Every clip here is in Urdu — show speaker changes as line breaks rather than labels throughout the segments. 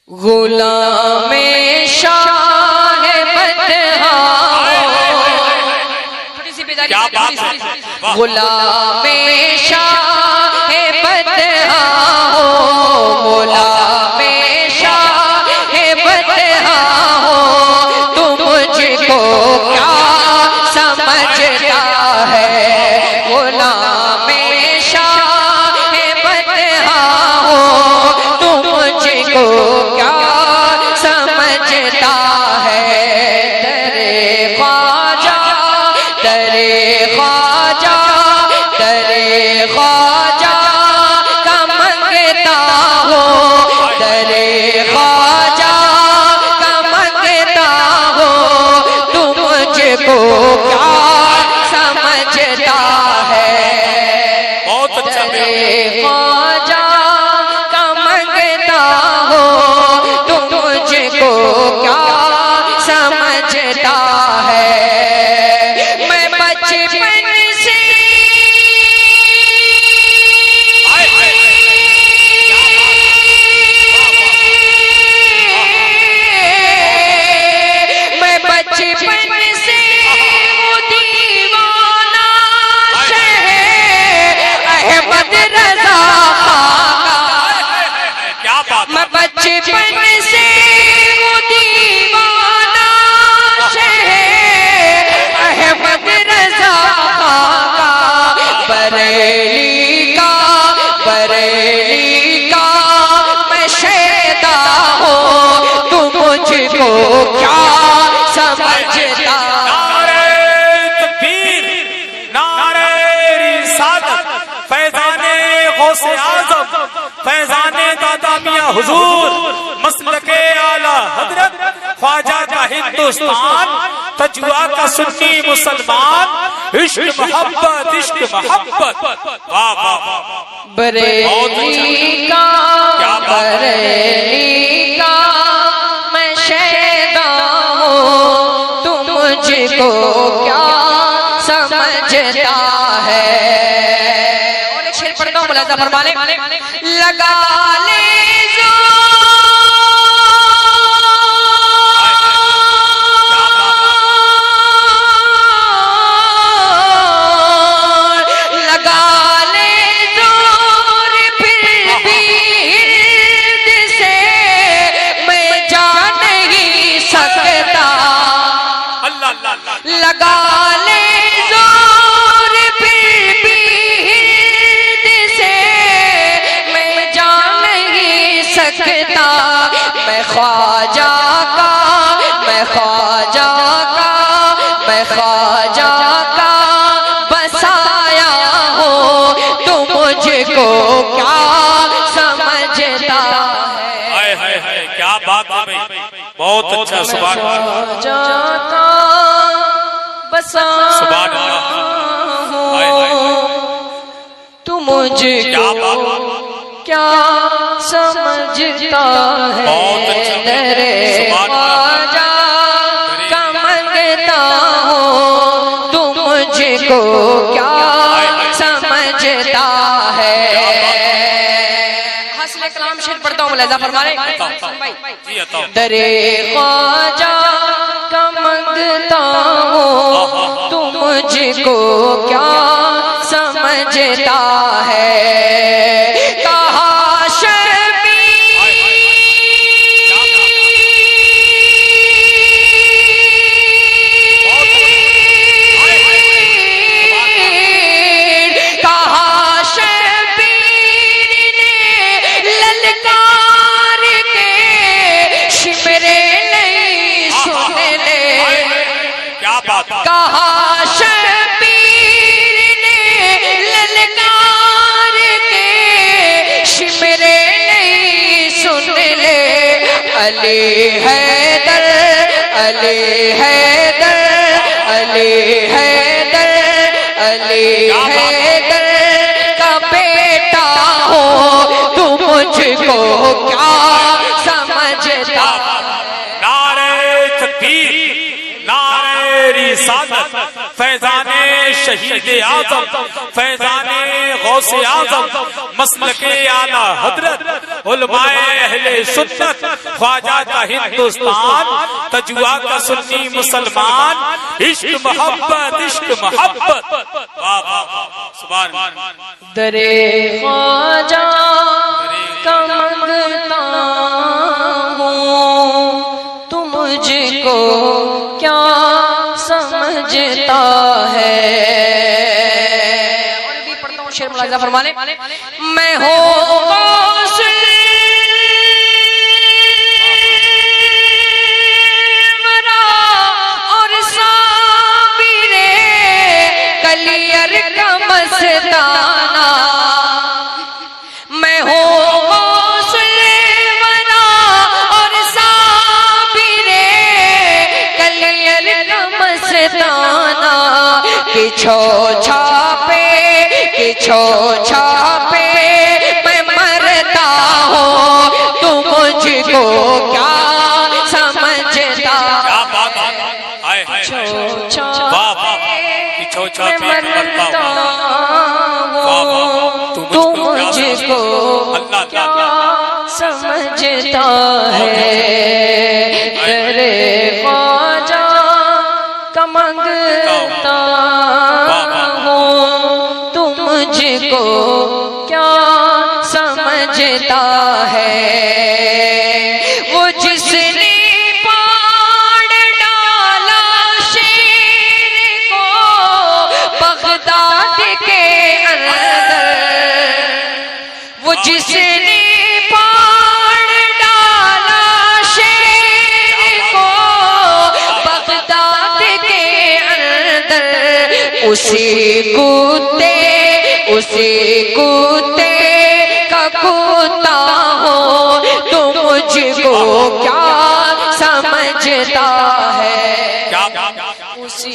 غلام شاہ بدہا
کیا بات ہے
غلام شاہ بدہا ہو غلام شاہ بدہا ہو تو مجھ کو کیا سمجھتا ہے غلام شاہ بدہا ہو تو مجھ کو کیا سمجھتا ہے درے خواجہ درے خواجہ درے خواجہ کا منگتا ہو درے خواجہ کا منگتا ہو تو مجھ کو کیا سمجھتا ہے
بہت اچھا
درے خواجہ کا منگتا ہو تو مجھ کو کیا سمجھتا ہے میں بچپن سے میں بچپن سے ہوں دیوانہ شہ احمد رضا خاکا
کیا بات
میں بچپن سے ہوں دیوانہ شہ احمد رضا خاکا بریلی کا میں شیدا ہوں تو مجھ کو کیا سمجھتا
نعرہ تکبیر نعرہ رسالت فیضان غوث اعظم فیضان دادا میاں حضور مسلک اعلیٰ حضرت خواجہ کا ہندوستان تجوہ کا سنی مسلمان عشق محبت واہ واہ واہ
بریلی کا میں شیدا ہوں تو مجھ کو کیا سمجھتا ہے اور ایک شعر پڑھتا ہوں ملاحظہ فرمانے لگا لے لگا لے زور پھر بھی ہرد سے میں جا نہیں سکتا میں خواجہ کا بسایا ہوں تو مجھ کو کیا سمجھتا ہے
کیا بات ہے بھائی بہت اچھا سبحان اللہ
خواجہ کا
سبحان اللہ
تو مجھ کو کیا سمجھتا ہے درے خواجہ کا منگتا ہوں تو مجھ کو کیا سمجھتا ہے حاصل کلام شعر پڑھتا ہوں ملاحظہ فرمانے درے خواجہ کا منگتا ہوں تو مجھ کو کیا سمجھتا ہے کہا کہا شبیر نے للکار کے شمرے نہیں سن لے علی حیدر علی حیدر علی حیدر علی حیدر کا بیٹا ہو تو مجھ کو کیا سمجھتا
نعرہ تکبیر نعرہ رسالت فیضان شہید اعظم فیضان غوث غوث اعظم مسلک اعلی حضرت علماء اہل سنت خواجہ کا ہندوستان تجوا کا سنی مسلمان عشق محبت واہ واہ سبحان اللہ
در خواجہ کا منگتا ہوں تو مجھ کو کیا سمجھتا ہے. اور بھی پڑھتا ہوں شعر ملاحظہ فرما لیں. میں ہوں مستانہ میں ہوں غوث-ال-ورا اور صابر کلیر کا مستانہ کچھو چھاپے میں مرتا ہوں تو مجھ کو کیا سمجھتا میں مرتا ہوں تو مجھ کو کیا سمجھتا ہے. در خواجہ کا منگتا ہوں تو مجھ کو کیا سمجھتا ہے. وہ جس نے جس نے پاڑ ڈالا شیر کو بغداد کے اندر اسی کتے کا کتا ہو تو مجھ کو کیا سمجھتا ہے.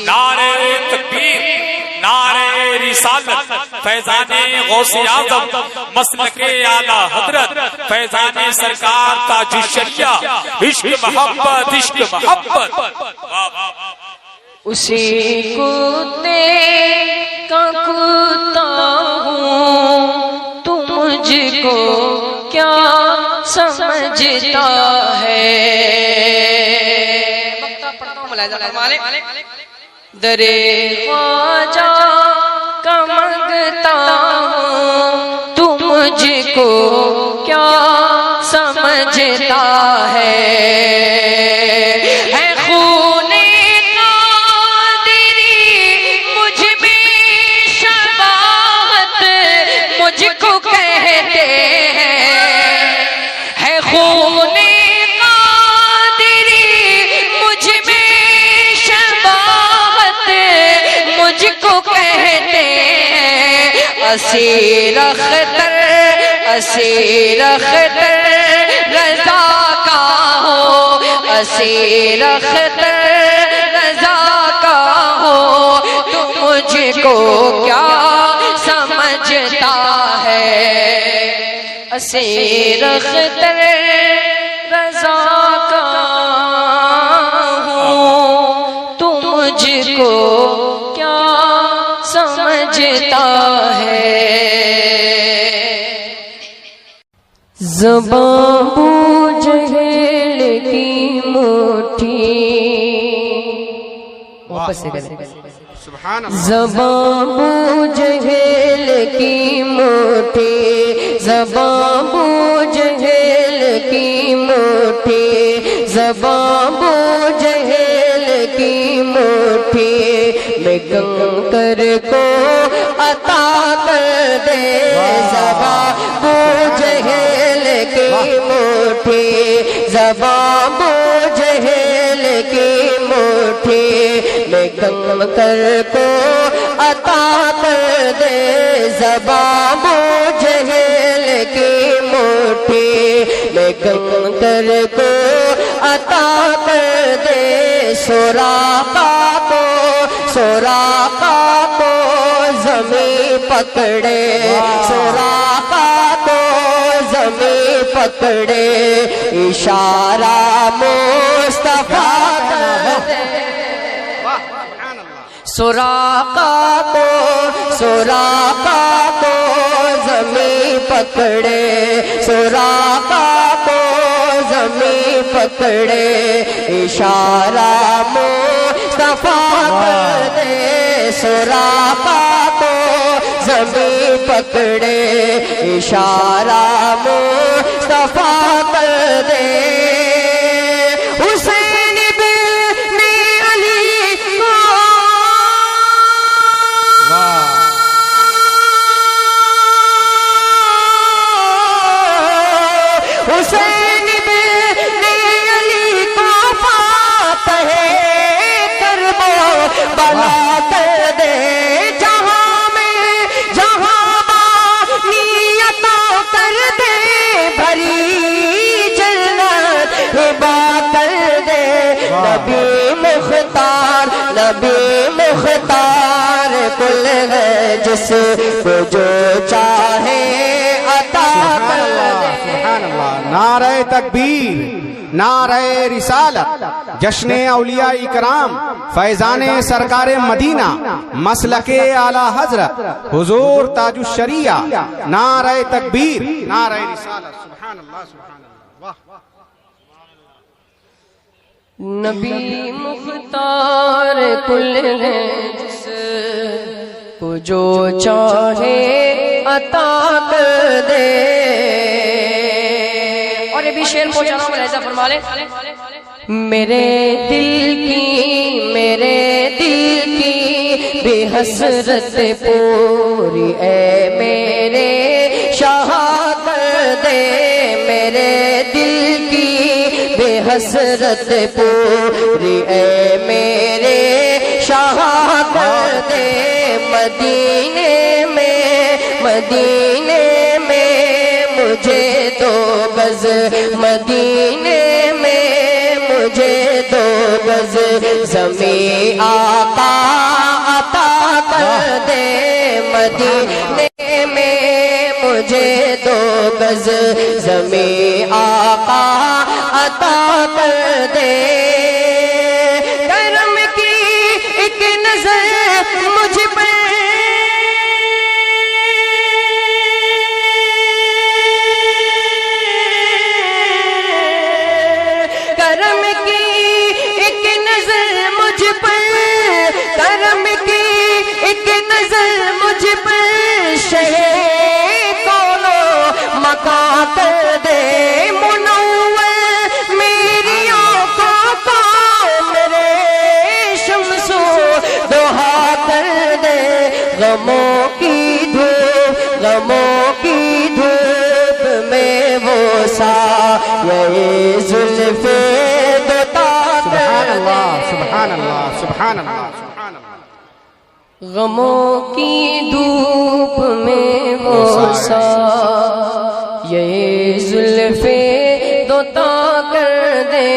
نعرہ تکبیر نعرہ رسالت فیضان غوث اعظم مسلک اعلی حضرت فیضان سرکار تاج الشریعہ عشق محبت
اسی کتے کا کتا ہوں تو مجھ کو کیا سمجھتا ہے. در خواجہ کا منگتا ہوں تو مجھ کو کیا سمجھتا ہے. خون قادری مجھ میں شباہت مجھ کو کہتے ہیں. ہے خون اسیر اختر رضا کا ہو اسیر اختر رضا کا ہو تو مجھ کو کیا سمجھتا ہے. اسیر اختر رضا کا ہو تو مجھ کو کیا سمجھتا ہے. زباں بو جہل کی مٹھی واپس سے زباں بو جہل کی مٹھی زباں بو جہل کی مٹھی زباں بو جہل کی مٹھی میں کنکر کو عطا کر دے. زباں بو جہل کی مٹھی زباں بو جہل کی مٹھی میں کنکر کو عطا کر دے. زباں بو جہل کی مٹھی میں کنکر کو عطا کر دے. سوراخا کو زمین پکڑے سوراخا کو زمین پکڑے اشارہ مصطفیٰ کر دے. سوراخا کو
زمین پکڑے سراقہ کو زمین پکڑے اشارہ مصطفیٰ کر دے سراقہ کو زمین پکڑے اشارہ مصطفیٰ کر دے حسین بن علی کو حسین بن علی کو فاتح کربلا کر دے جہاں میں جہاں بانی عطا کر دے بھری جنت ہبا کر دے نبی مختار کل ہے جس کو جو چاہے عطا کر دے
سبحان اللہ نعرہ تکبیر نعرہ رسالت جشن اولیاء اکرام فیضان سرکار مدینہ مسلک اعلی حضرت حضور تاج الشریعہ نعرہ تکبیر نعرہ رسالت سبحان اللہ سبحان اللہ واہ
نبی مختار کل ہے جس کو جو چاہے عطا کر دے اور یہ بھی شعر پہنچا رہا ہوں ملاحظہ فرما لیں میرے دل کی بے حسرت پوری اے میرے شاہ کر دے میرے دل کی بے حسرت پوری اے میرے شاہ کر دے مدینے میں مجھے دو گز مدینے میں مجھے دو گز زمین آقا عطا کر دے مدینے میں مجھے دو گز زمین آقا عطا کر دے کرم کی ایک نظر مجھ پر کرم کی ایک نظر مجھ پر کرم کی ایک نظر مجھ پر شہ کونو مکان کر دے منور میری آنکھوں کو میرے شمس و ضحیٰ کر دے غموں کی دھوپ میں وہ سایہ زلف دوتا کر دے
سبحان اللہ سبحان اللہ سبحان اللہ
غموں کی دھوپ میں وہ سایہ زلف دوتا کر دے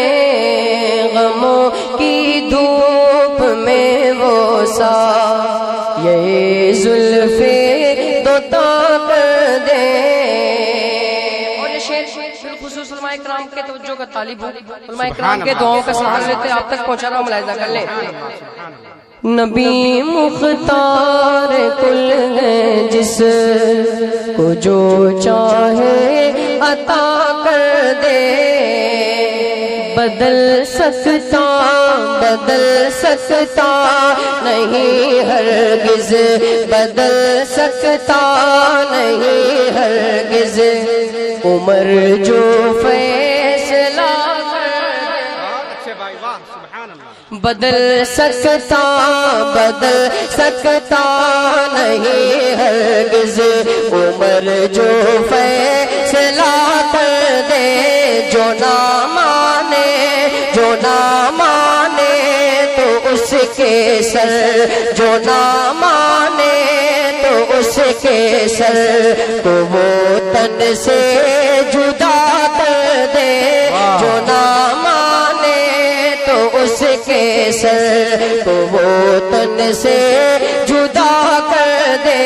غموں کی دھوپ میں وہ سایہ زلف دوتا کر دے اور یہ شعر بالخصوص علماء کرام کے توجہ کا طالب ہے علماء کرام کے دعاؤں کا سہارا لیتے آپ تک پہنچا رہا ہوں ملاحظہ کر لیں نبی مختار کل ہے جس کو جو چاہے عطا کر دے بدل سکتا نہیں ہرگز بدل سکتا نہیں ہرگز عمر جو فیصلہ بدل سکتا نہیں ہرگز عمر جو فیصلہ کر دے جو نہ مانے تو اس کے سر جو نہ مانے تو اس کے سر کو وہ تن سے جدا کر دے جو نہ مانے تو اس کے سر کو وہ تن سے جدا کر دے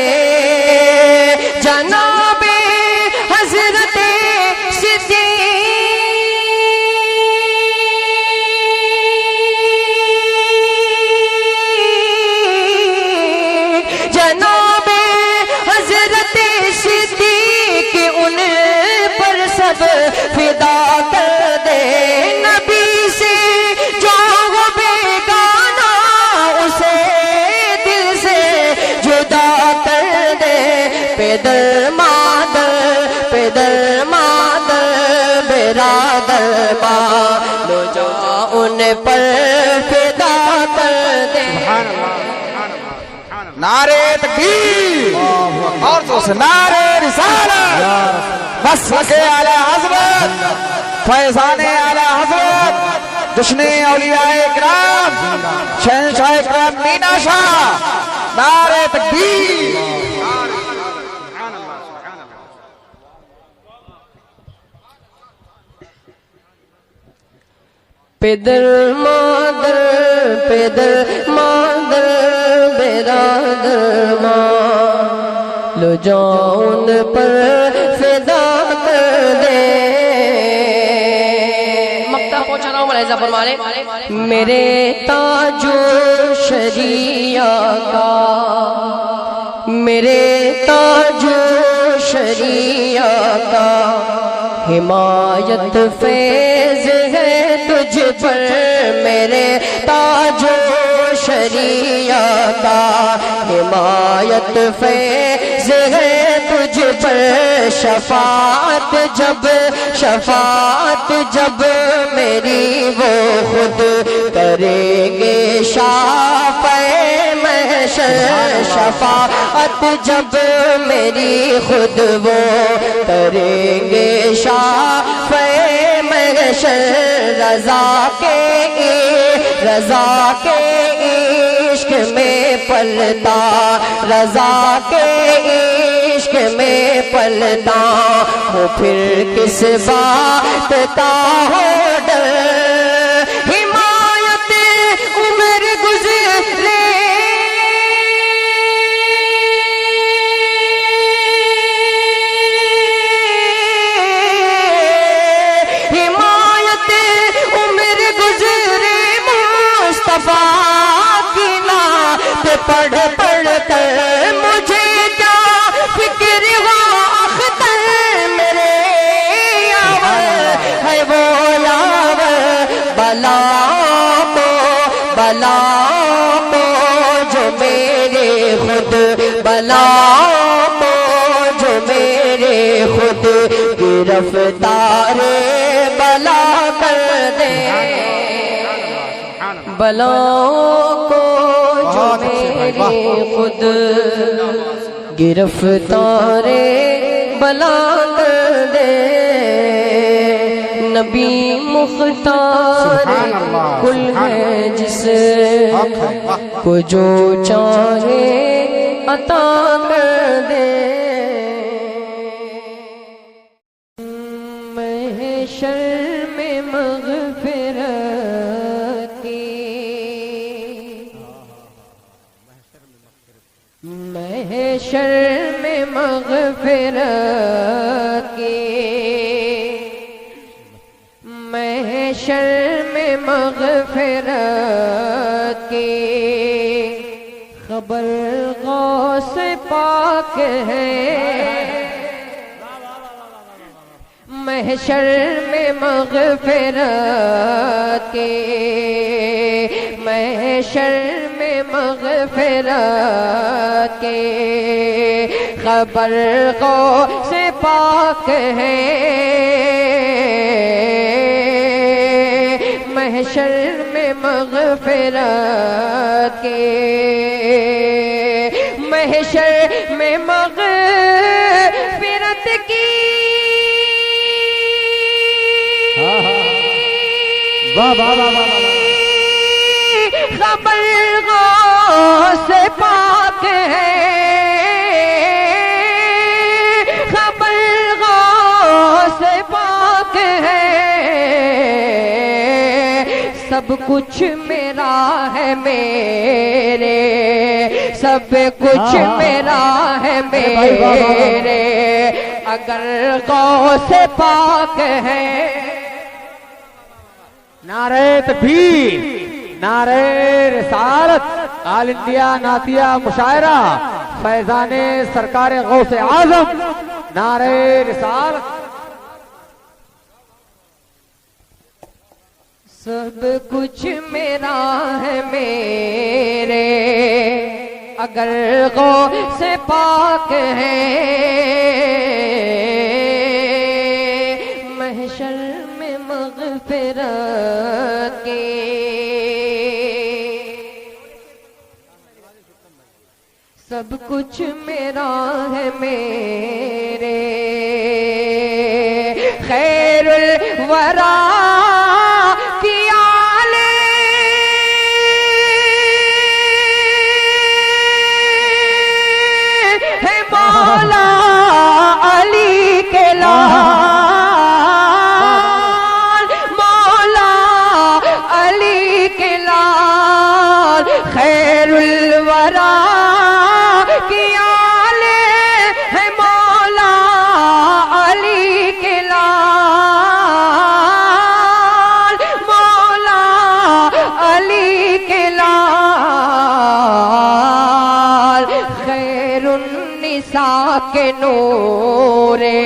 جناب حضرت جناب حضرت صدیق سب فدا کر دے، نبی سے جو ہو بیگانہ اسے دل سے جدا کر دے، پیدر مادر پیدر مادر برادر ماں لو جو ان پر فدا کر دے۔
نعرے تکبیر اور تو سے نعرے رسالت، مسلک اعلی حضرت فیضان اعلی حضرت جشن اولیاء اکرام شہنشاہ اکرام مینا شاہ، نعرے تکبیر۔
پیدر مادر برادر ماں لو جاؤن پر فدا کر دے۔ مقطع پہنچا رہا ہوں، ملاحظہ فرما لیں۔ میرے تاج و شریعہ کا، میرے تاج و شریعہ کا حمایت فیض ہے تجھ پر، میرے تاج و شریعہ کا حمایت فیض ہے تجھ پر، شفاعت جب میری وہ خود کریں گے شافعِ محشر، شفاعت جب میری خود وہ کریں گے شافعِ محشر، رضا کے عشق میں پلتا، رضا کے عشق میں پلتا ہوں، پھر کس بات کا ہو ڈر، حمایت عمر گزرے حمایت عمر گزرے مصطفیٰ کی نعت پڑھ کر مجھے کیا فکر ہوا اختر، میرے یاور ہے وہ یاور بلا کو جو میرے خود، بلا کو جو میرے خود گرفتار بلا کر دے، بلا کو جو میرے خود گرفتار بلا کر دے، نبی مختار کل ہے جس کو جو چاہے عطا کر دے، محشر میں مغفرت کی، محشر میں مغفرت کی، محشر میں مغفرت کی خبر غوث پاک ہے، محشر میں مغفرت کی، محشر میں مغفرت کی خبر غوث پاک ہے، محشر میں مغفرت کے، محشر میں مغفرت کی خبر غوث پاک ہے، خبر غوث پاک ہے، سب کچھ میرا ہے میرے، سب کچھ میرا ہے میرے، اگر غوث پاک ہے۔
نعرہ تکبیر، نعرہ رسالت، آل انڈیا نعتیہ مشاعرہ فیضان سرکار غوث اعظم، نعرہ رسالت۔
سب کچھ میرا ہے میرے اگر غوث پاک ہے محشر میں مغفرت کے سب کچھ میرا ہے میرے خیر الورا کی آل ہے مولا علی کے لال مولا علی کے لال خیر الورا کی آل ہے مولا علی کے لال مولا علی کے لال خیر النساء کے نورے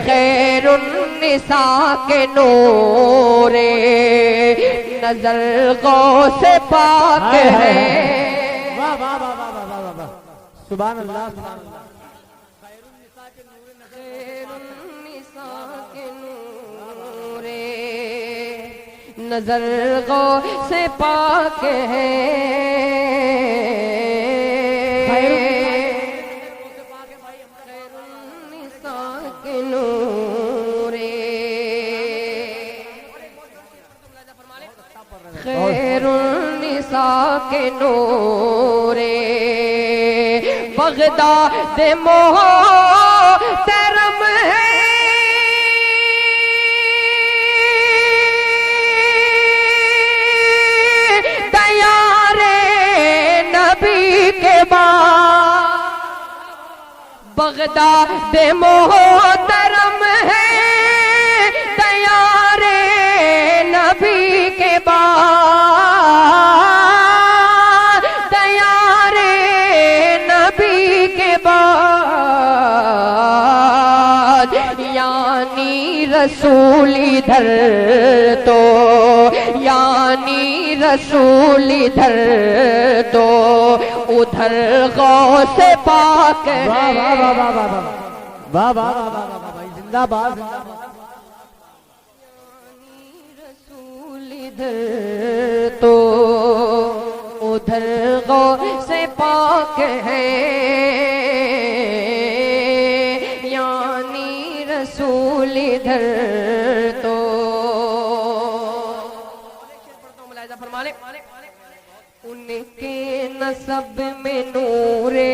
خیر النساء کے نورے نظر غوث پاک ہے
واہ واہ واہ واہ واہ واہ واہ سبحان اللہ سبحان اللہ
خیر النساء کے نورے نظر غوث پاک ہے خیر النساء کے نورے خیر النساء کے نورے بغداد محترم ہے دیار نبی کے بعد بغداد محترم ہے دیار نبی کے بعد دیار نبی کے بعد یعنی رسول ادھر تو یعنی رسول ادھر تو ادھر غوث پاک ہے
واہ واہ واہ واہ واہ واہ واہ واہ واہ بھائی زندہ باد
رسول ادھر تو ادھر غوث پاک ہے یعنی رسول ادھر تو ملاحظہ فرما لیں ان کے نسب میں نورے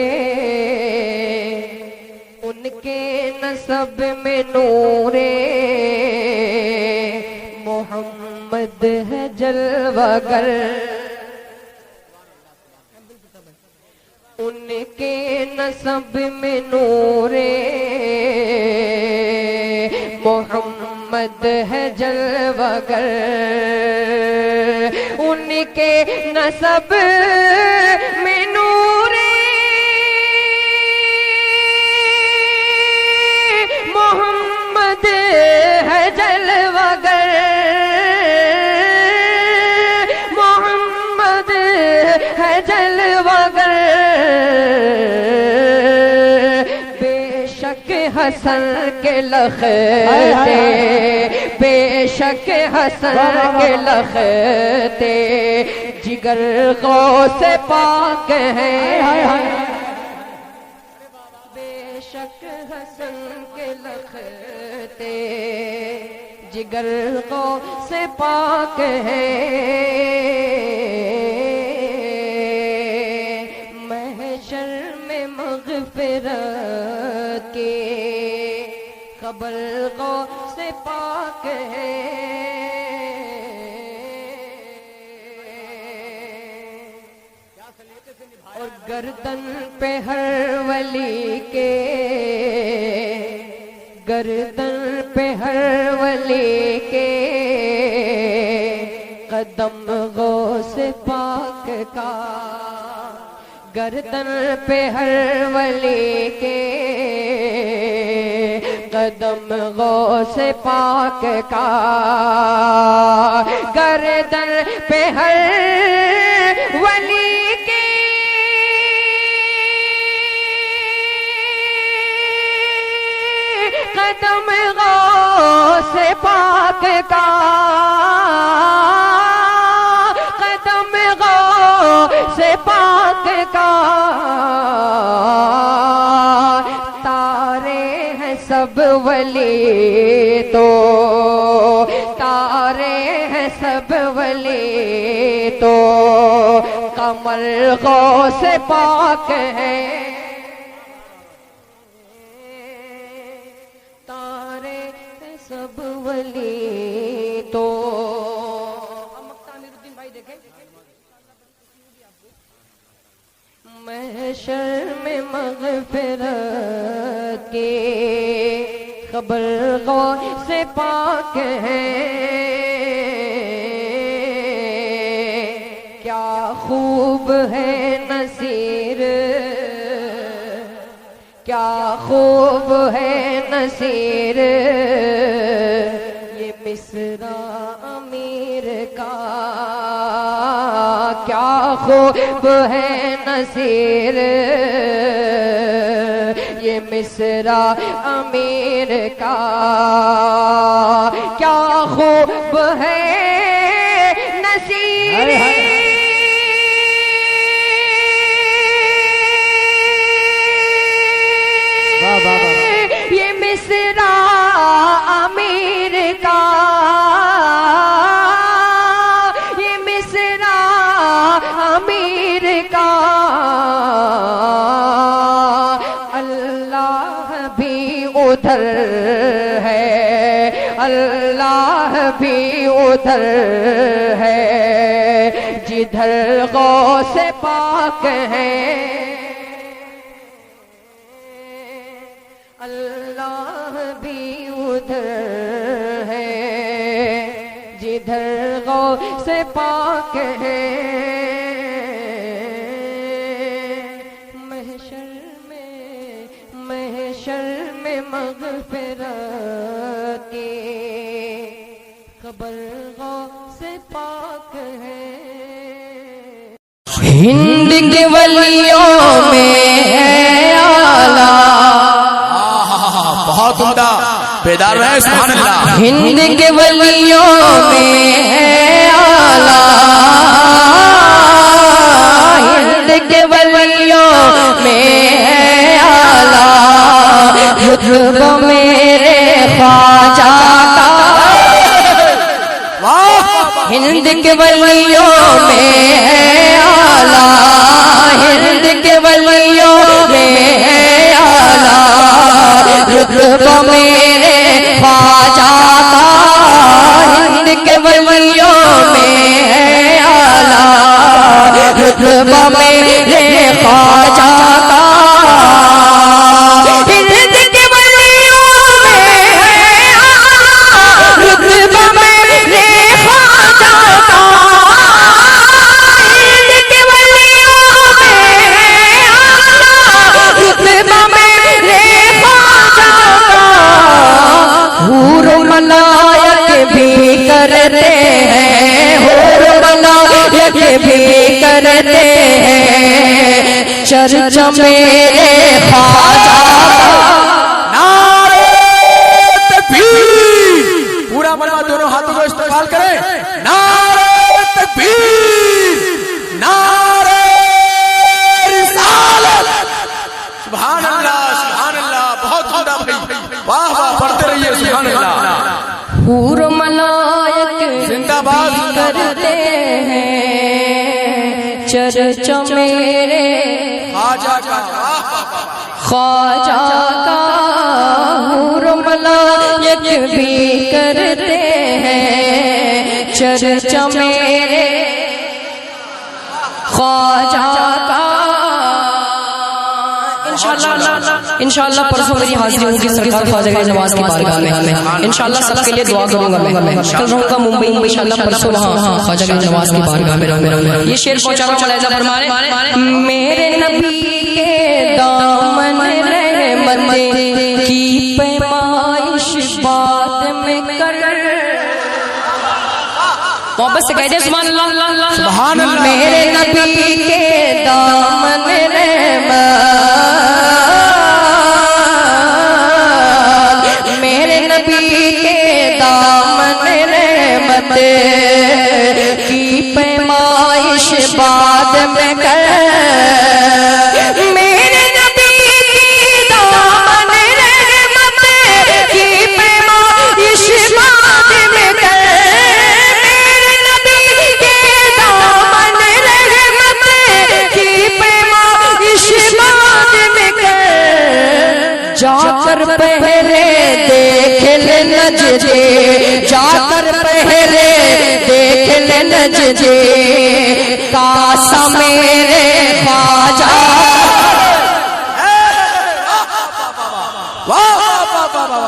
ان کے نسب میں نورے محمد ہے جلوہ گر ان کے نسب میں نورے محمد ہے جلوہ گر ان کے نسب میں نورے محمد ہے جلوہ گر محمد ہے جلوہ گر بے شک حسن کے لختے بے شک حسن کے لختے جگر غوث پاک ہے بے شک حسن کے لختے جگر غوث پاک ہے محشر میں مغفرت کے قبر غوث پاک ہے اور گردن پہ ہر ولی کے گردن پہ ہر ولی کے قدم غوث پاک کا گردن پہ ہر ولی کے قدم غوث پاک کا گر سے پاک کا قدم غوث سے پاک کا تارے ہیں سب ولی تو تارے ہیں سب ولی تو قمر غوث پاک ہے تارے ہیں سب ولی تو محشر میں مغفرت کی خبر غوث سے پاک ہے کیا خوب ہے نصیر کیا خوب ہے نصیر یہ مصرع امیر کا کیا خوب ہے نصیر یہ مصرع امیر کا کیا خوب ہے نصیر یہ مصرع امیر کا یہ مصرع امیر کا اللہ بھی ادھر ہے اللہ بھی ادھر ہے جدھر غوث پاک ہے اللہ بھی ادھر ہے جدھر غوث پاک ہے محشر میں مغفرت کی خبر غوث پاک ہے ہند کے ولیوں میں اعلیٰ
بہت عمدہ بیدار رہے سبحان اللہ
ہند کے ولیوں میں اعلیٰ ہند کے ولیوں میں اعلیٰ رتبہ میرے خواجہ کا ہند کے ولیوں میں اعلیٰ ہند کے ولیوں میں رتبہ میرے خواجہ کا ہند کے ولیوں میں اعلیٰ رتبہ میرے خواجہ کا ہند کے ولیوں میں اعلیٰ رتبہ میرے خواجہ کا ہند کے ولیوں میں اعلیٰ رتبہ میرے حور و ملائک بھی کرتے ہیں حور و ملائک بھی کرتے ہیں چرچا میرے خواجہ
نعرہ تکبیر پورا ملوا دونوں ہاتھوں کو استقبال کریں نعرہ تکبیر نعرہ رسالت سبحان اللہ بہت عمدہ بھائی واہ واہ پڑھتے رہیے سبحان اللہ
حور و ملائک
زندہ باد
کرتے ہیں چرچا میرے
خواجہ کا
خواجہ کا حور و ملائک بھی کرتے ہیں چرچا میرے خواجہ کا انشاءاللہ پرسوں میری حاضری ہوگی سرکار خواجہ گنج نواز کی بارگاہ میں انشاءاللہ سب کے لیے دعا کروں گا میں کل رہوں گا ممبئی انشاءاللہ پرسوں وہاں خواجہ گنج نواز کی بارگاہ میں رہوں گا یہ شعر پہنچا رہا ہوں ملاحظہ فرمائیں میرے نبی کے دامن رحمت کی پیمائش بات میں کر محبت سے کہتے ہیں سبحان اللہ
سبحان اللہ
میرے نبی کے دامن رحمت میرے نبی کے کی پیمائش بعد میں کر میرے نبی کی دامن رحمت کی پیمائش بعد میں کر میرے نبی کے دامن رحمت کی پیمائش بعد میں کر جا کر پہلے دیکھ لے نجدے جا کر پہلے دیکھ لے نجدے کاسا میرے خواجہ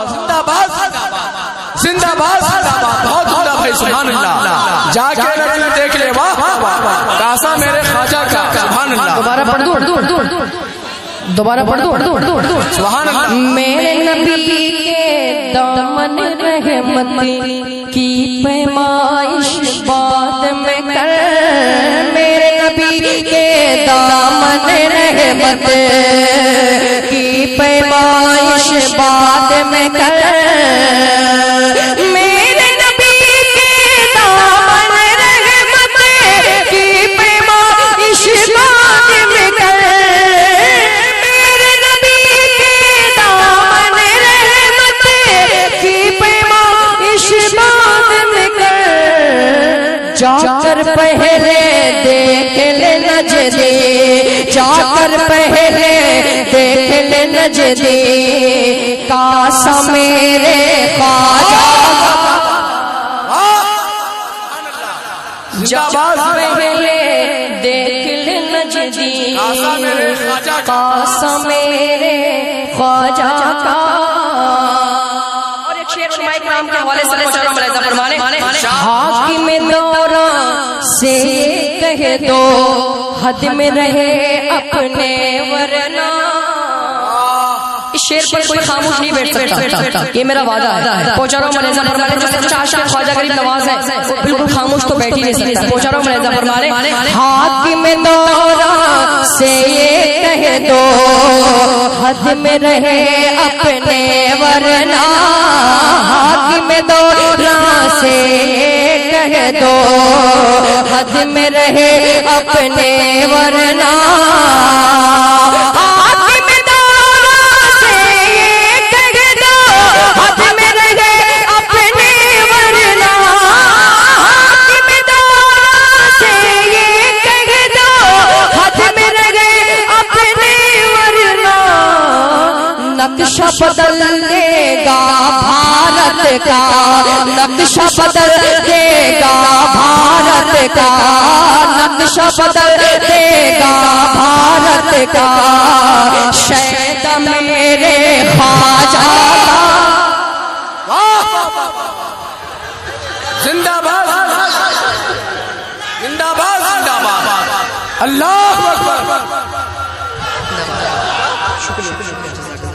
زندہ باد زندہ باد بہت عمدہ بھائی سبحان اللہ جا کے نبی دیکھ لے واہ کاسا میرے خواجہ کا سبحان اللہ
دوبارہ پڑھ دو دوبارہ پڑھ دو
سبحان اللہ
میرے نبی کے دامن رحمت کی پیمائش بعد میں کر میرے نبی کے دامن رحمت کی پیمائش بعد میں کر میرے نبی کے دامن رحمت کی پیمائش بعد میں کر میرے نبی کے دامن رحمت کی پیمائش بعد میں کر جا کر پہلے دیکھ لے نجدے جا کر پہلے دیکھ لے نجدے کاسا میرے خواجہ جا کر پہلے دیکھ لے نجدے کاسا میرے خواجہ کا اور ایک شعر علماء کرام کے حوالے سے ملاحظہ فرمانے حاکم دورہ سے کہہ دو حد میں رہے اپنے ورنہ اس شعر پر کوئی خاموش نہیں بیٹھ سکتا یہ میرا وعدہ ہے پہنچا رہا ہوں ملاحظہ فرمانے جو سچا عاشق خواجہ غریب نواز ہے وہ بالکل خاموش تو بیٹھ ہی نہیں سکتا پہنچا رہا ہوں ملاحظہ فرمانے حاکم دورہ سے یہ کہہ دو حد میں رہے اپنے ورنہ حاکم دورہ سے کہہ دو حد میں رہے اپنے ورنہ حاکم دورہ سے کہہ دو حد میں رہے اپنے ورنہ حاکم دورہ سے کہہ دو حد میں رہے اپنے ورنہ نقشہ بدل دے گا بھارت کا نقشہ بدل دے گا بھارت کا نقشہ بدل دے گا بھارت کا شہد میرے خواجہ
زندہ باد زندہ باد زندہ باد اللہ اکبر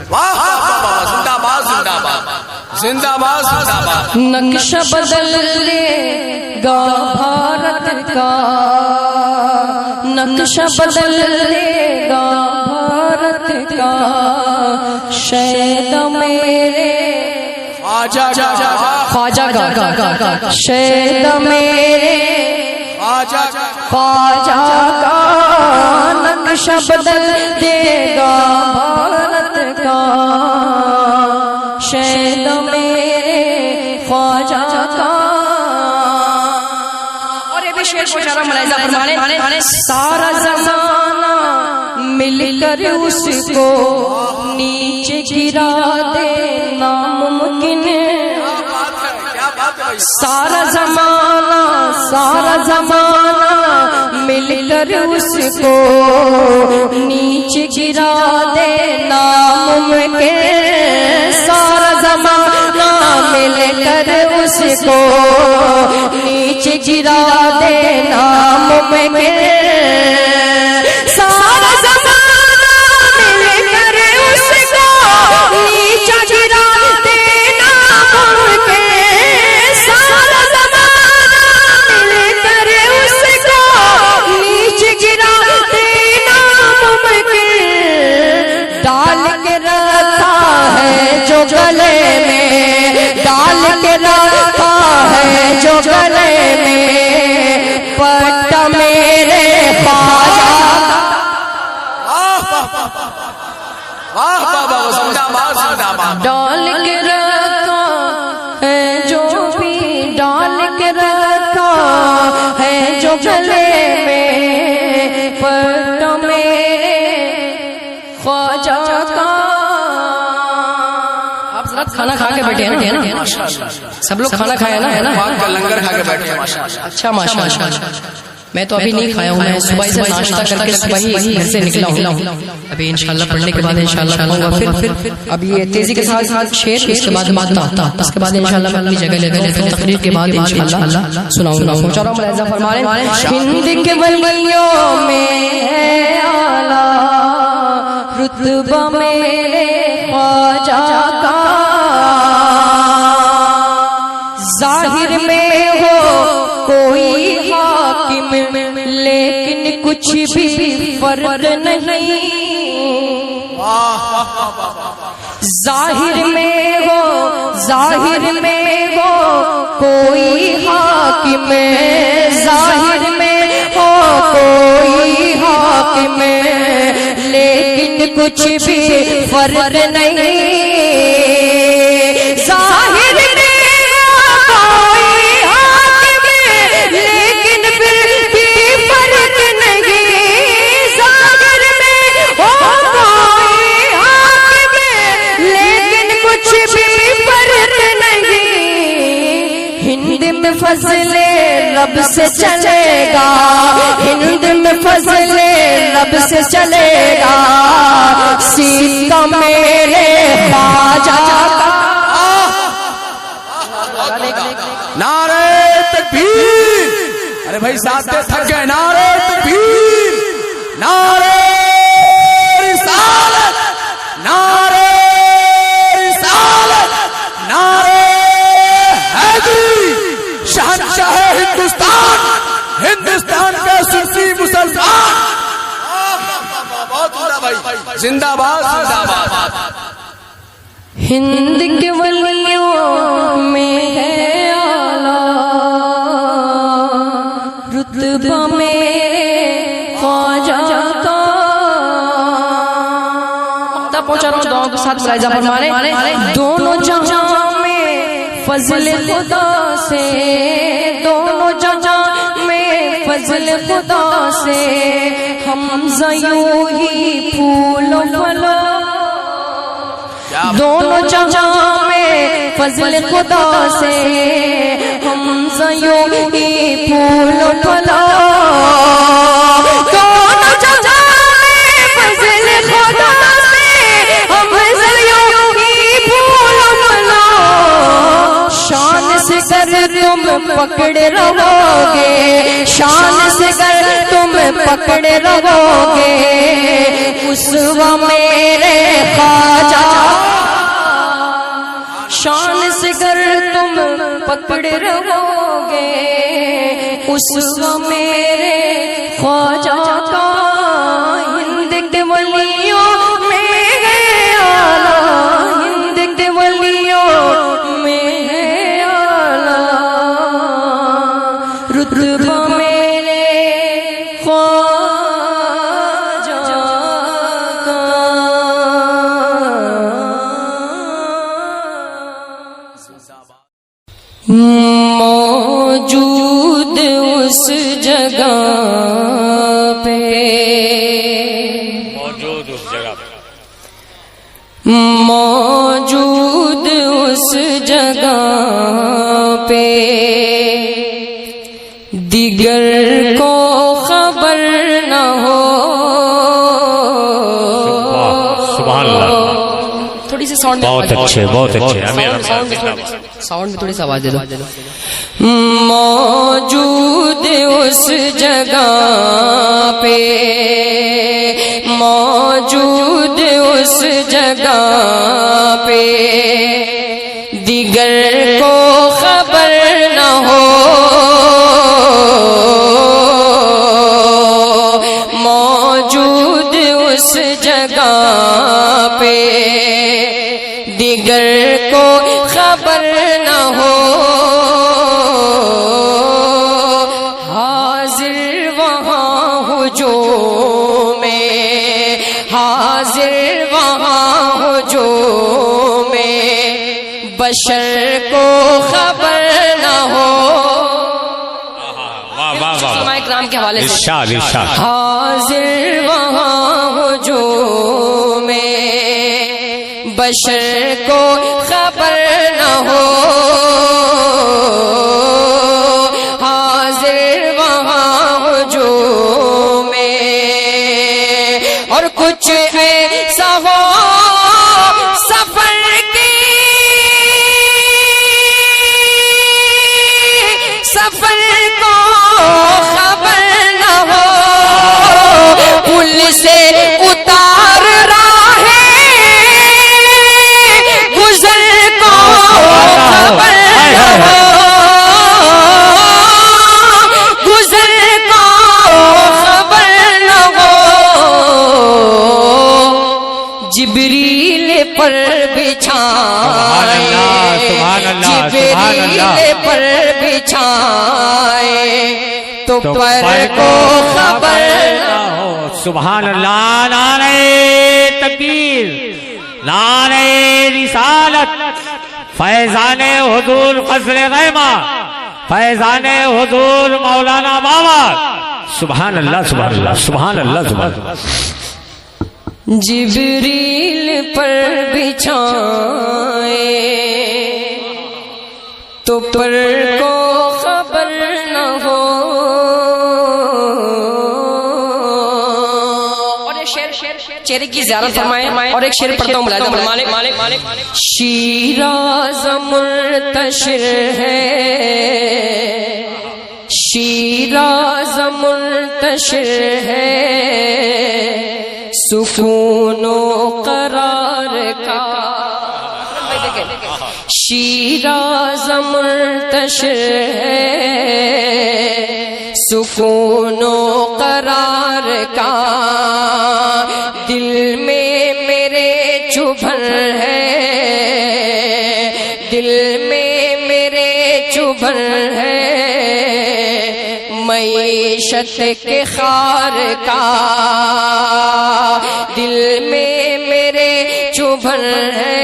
واہ زندہ باد زندہ باد زندہ باد زندہ باد
نقشہ بدل دے گا بھارت کا نقشہ بدل دے گا بھارت کا شہد میرے
خواجہ
خواجہ کا شہد میرے خواجہ کا نقشہ بدل دے گا بھارت کا شہد میرے خواجہ کا اور یہ بھی شعر کو اشارہ ملاحظہ فرمانے سارا زمانہ مل کر اس کو نیچے گرا دے ناممکن سارا زمانہ مل کر اس کو نیچے گرا دے ناممکن سارا زمانہ مل کر اس کو نیچے گرا دے ناممکن سارا زمانہ مل کر اس کو نیچے گرا دے ناممکن سارا زمانہ مل کر اس کو نیچے گرا دے ناممکن ڈال کے رکھا ہے جو گلے میں ڈال کے رکھا ہے جو گلے
زندہ باد
ڈال کے رکھا ہے جو بھی ڈال کے رکھا ہے جو گلے میں پٹوں میں خواجہ کا. آپ سب کھانا کھا کے بیٹھے ہیں نا؟ سب لوگ کھانا کھایا نا؟
پاک کا لنگر کھا کے بیٹھے ہیں ماشاءاللہ.
اچھا ماشاءاللہ. میں تو ابھی نہیں کھایا ہوں. میں صبح سے ناشتہ کر کے صبح ہی گھر سے نکلا ہوں. ابھی انشاءاللہ پڑھنے کے بعد انشاءاللہ کھاؤں گا. پھر اب یہ تیزی کے ساتھ شعر، اس کے بعد اس کے بعد انشاءاللہ میں اپنی جگہ لیتا ہوں. پھر تقریر کے بعد انشاءاللہ سناؤں گا. پہنچا رہا ہوں. ملاحظہ فرمائیں ہند کے ولیوں میں ہے اعلیٰ رتبہ میرے خواجہ کا. ظاہر میں ہو کوئی حاکم لیکن کچھ بھی فرق نہیں. ظاہر میں ہو کوئی حاکم، ظاہر میں ہو کوئی حاکم لیکن کچھ بھی فرق نہیں. ظاہر میں فضل رب سے چلے گا، ہند میں فضل رب سے چلے گا. سیکا میرے خواجہ کا.
نعرہ تکبیر. ارے بھائی ساتھ دے تھک گئے. نعرہ تکبیر، نعرہ رسالت، نعرہ رسالت، نعرہ حیدری. شہنشاہ ہندوستان، ہندوستان کا سنی مسلمان. بہت بڑا بھائی. زندہ باد، زندہ باد.
ہند کے ولیوں میں ہے اعلیٰ رتبہ میرے خواجہ کا. تب پہنچا رہا ہوں دعاؤں کے ساتھ. ملاحظہ فرمائیں دونوں جہاں میں فضل خدا سے، دونوں جہاں میں فضل خدا سے ہم یوں ہی پھول و پھلو. دونوں جہاں میں فضل خدا سے ہم یوں ہی پھول و پھلو. دونوں جہاں میں فضل خدا سے ہم یوں ہی پھول و پھلو. شان سے گر تم پکڑے رہو گے، شان سے گر تم پکڑے رہو گے. اسوہ میرے خواجہ، شان سے گر تم پکڑے رہو گے. اسوہ میرے خواجہ کا. ہند کے ولیوں میں ہے اعلیٰ، ہند کے ولیوں میں ہے اعلیٰ رتبہ میرے خواجہ کا. موجود اس جگہ پہ، موجود اس جگہ پہ دیگر کو خبر نہ ہو.
سبحان اللہ.
تھوڑی سی ساؤنڈ،
بہت اچھے، بہت اچھے.
ساؤنڈ میں تھوڑی سی آواز دے دو. موجود اس جگہ پہ، موجود اس جگہ پہ دیگر کو خبر نہ ہو. موجود اس جگہ پہ دیگر کو خبر نہ ہو. حاضر وہاں ہجوم میں، حاضر وہاں ہجوم علماء کرام کے حوالے سے
ارشاد ارشاد
حاضر وہاں ہجوم میں بشر کو خبر نہ ہو حاضر وہاں ہجوم میں اور کچھ ایسا ہو سفر کی سفر کو خبر نہ ہو پل سے اتار راہ گزر کو خبر نہ ہو گزر کو خبر نہ ہو جبریل پر بچھائے جبریل پر بچھائے تو پر کو خبر نہ ہو
سبحان اللہ نعرہ تکبیر نعرہ رسالت فیضان حضور فضل غیمہ فیضان حضور مولانا بابا سبحان اللہ سبحان اللہ سبحان اللہ سبحان اللہ
جبریل پر بچھائے تو پر کو خبر نہ ہو اور ایک شعر چہرے کی زیارت فرمائے اور ایک شعر پڑھتا ہوں ملائکہ شیراز منتشر ہے شیراز منتشر ہے سکون و قرار کا شیراز منتشر ہے سکون و قرار کا دل میں میرے چبھن ہے دل میں میرے چبھن ہے معیشت کے خار کا دل میں میرے چبھن ہے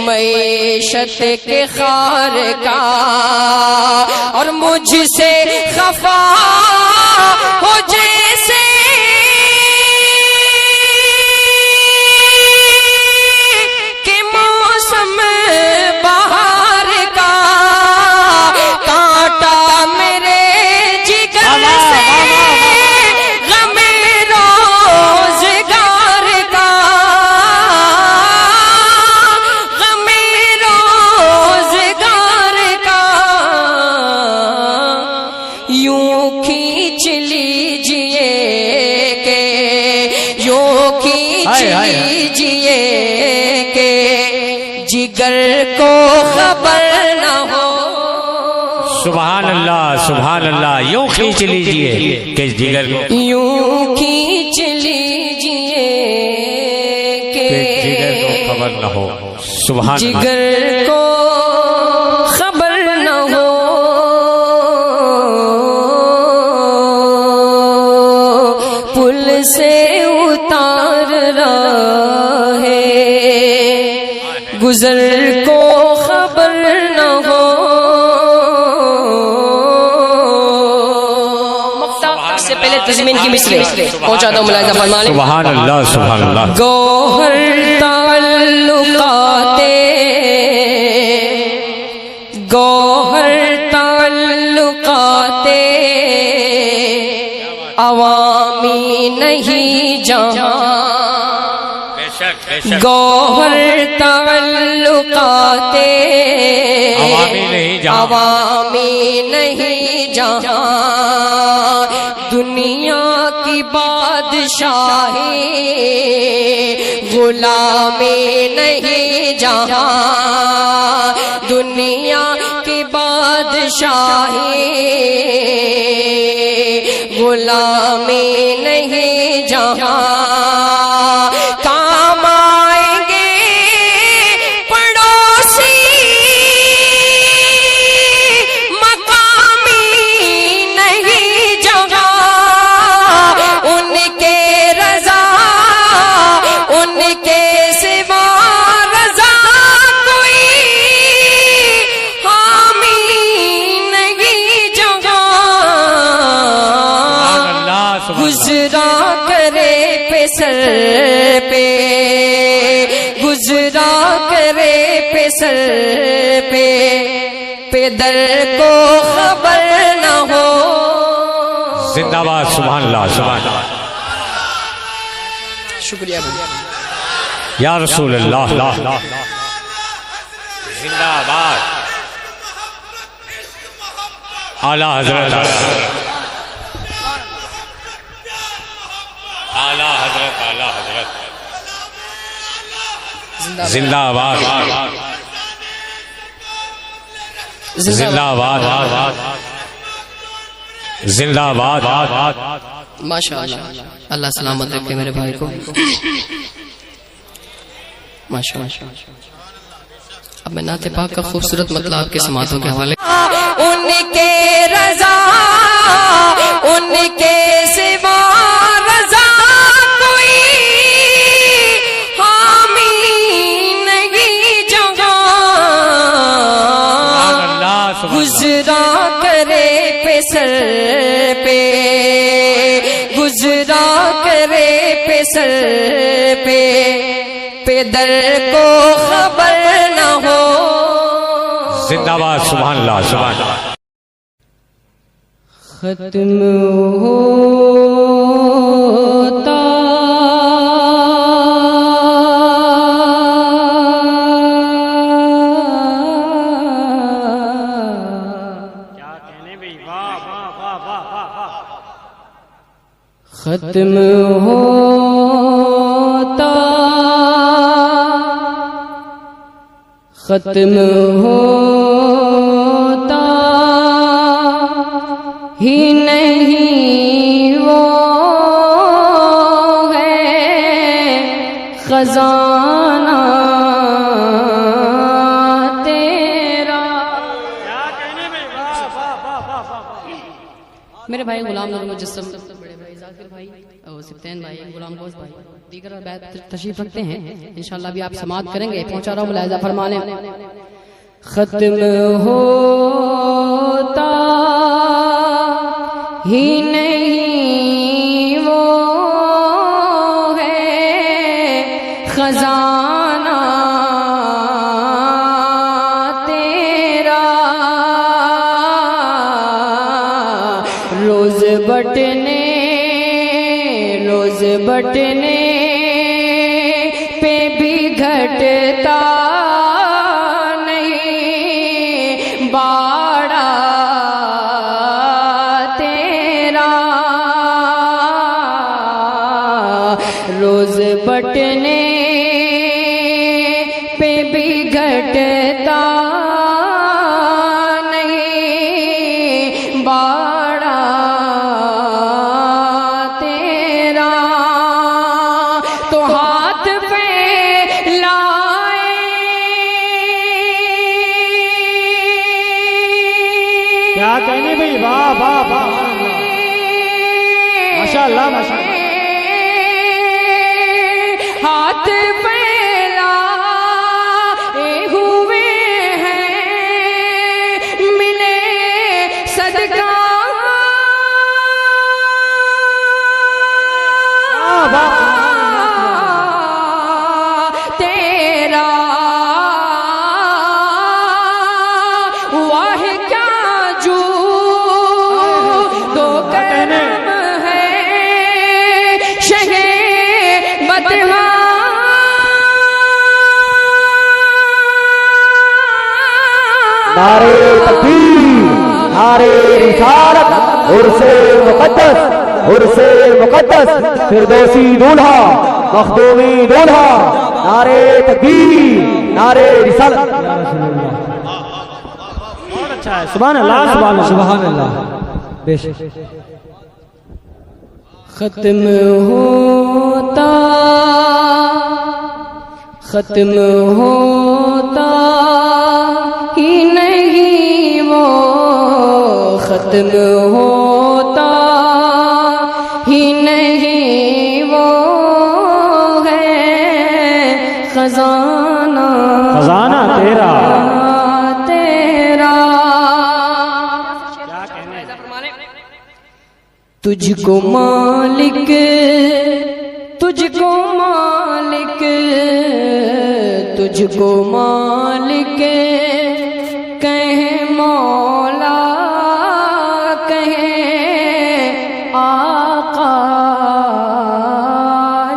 معیشت کے خار کا اور مجھ سے خفا ہو جیسے کہ موسم بہار کا کانٹا میرے جگر سے غم روزگار کا غم روزگار کا یوں کھینچ لیجئے کہ یوں کھینچ لیجئے کہ جگر کو خبر نہ ہو
سبحان اللہ یوں کھینچ لیجئے کہ جگر کو
یوں کھینچ لیجئے کہ
جگر کو خبر نہ ہو سبحان اللہ
جگر کو خبر نہ ہو پل سے اتار رہا ہے گزر کو خبر نہ ہو سے پہلے تضمین کی مثلیں پہنچاتا ہوں ملاحظہ فرمانے
سبحان اللہ سبحان اللہ
گوہر تعلقات گوہر تعلقات عوامی نہیں جہاں گوہر تعلقات عوامی نہیں جہاں دنیا کی بادشاہی غلامی نہیں جہاں دنیا کی بادشاہی غلامی نہیں جہاں کام آئیں گے پڑوسی مقامی نہیں جہاں ان کے رضا ان کے سوا رضا کوئی حامی نہیں سر پہ گزرا کرے پہ سر پہ در کو خبر نہ ہو.
زندہ باد سبحان اللہ سبحان اللہ.
شکریہ
یا رسول اللہ زندہ باد. اعلیٰ حضرت اعلیٰ حضرت اعلیٰ حضرت زندہ باد زندہ باد زندہ باد.
ماشاء اللہ. اللہ سلامت رکھے میرے بھائی کو. ماشاء اللہ. اب میں نعت پاک کا خوبصورت مطلب آپ کے سماعتوں کے حوالے. ان کے رضا ان کے سوا رضا کوئی حامی نہیں جہاں گزرا کرے پہ سر پہ گزرا کرے پہ سر پہ در کو خبر نہ ہو.
زندہ باد سبحان اللہ سبحان اللہ.
ختم ہوتا ختم ہوتا ختم ہوتا ہی نہیں وہ ہے خزانہ تیرا. میرے بھائی غلام نور مجسم، بڑے بھائی ذاکر بھائی اور سبتین بھائی، غلام گوش بھائی دیگر بیت تشریف رکھتے ہیں. انشاءاللہ بھی آپ سماعت کریں گے. پہنچا رہا ہوں ملاحظہ فرمانے. ختم ہوتا ہی نہیں وہ ہے خزانہ تیرا. روز بٹنے پہ بھی گھٹتا نہیں باڑا تیرا. روز بٹنے پہ بھی گھٹتا نہیں باڑا تیرا. تو ہاتھ پہ لائے
کیا کہنے بھائی، واہ واہ واہ، ماشاءاللہ ماشاءاللہ.
ہاتھ پھیلائے ہوئے ہیں ملے صدقہ تیرا. واہ کیا جو دو کرم ہے شہ بدوا.
نعرے تکبیر، نعرے رسالت، عرص مقدس، عرص مقدس، فردوسی دولہا، مخدومی دولہا. نعرے تکبیر، نعرے رسالت. بہت اچھا ہے. سبحان اللہ سبحان اللہ سبحان اللہ. بے شک.
ختم ہوتا ختم ہوتا ہی نہیں وہ ختم ہوتا ہی نہیں وہ ہے خزانہ
خزانہ تیرا.
تیرا. تجھ کو مالک تجھ تجھ کو مالک کہیں مولا کہیں آقا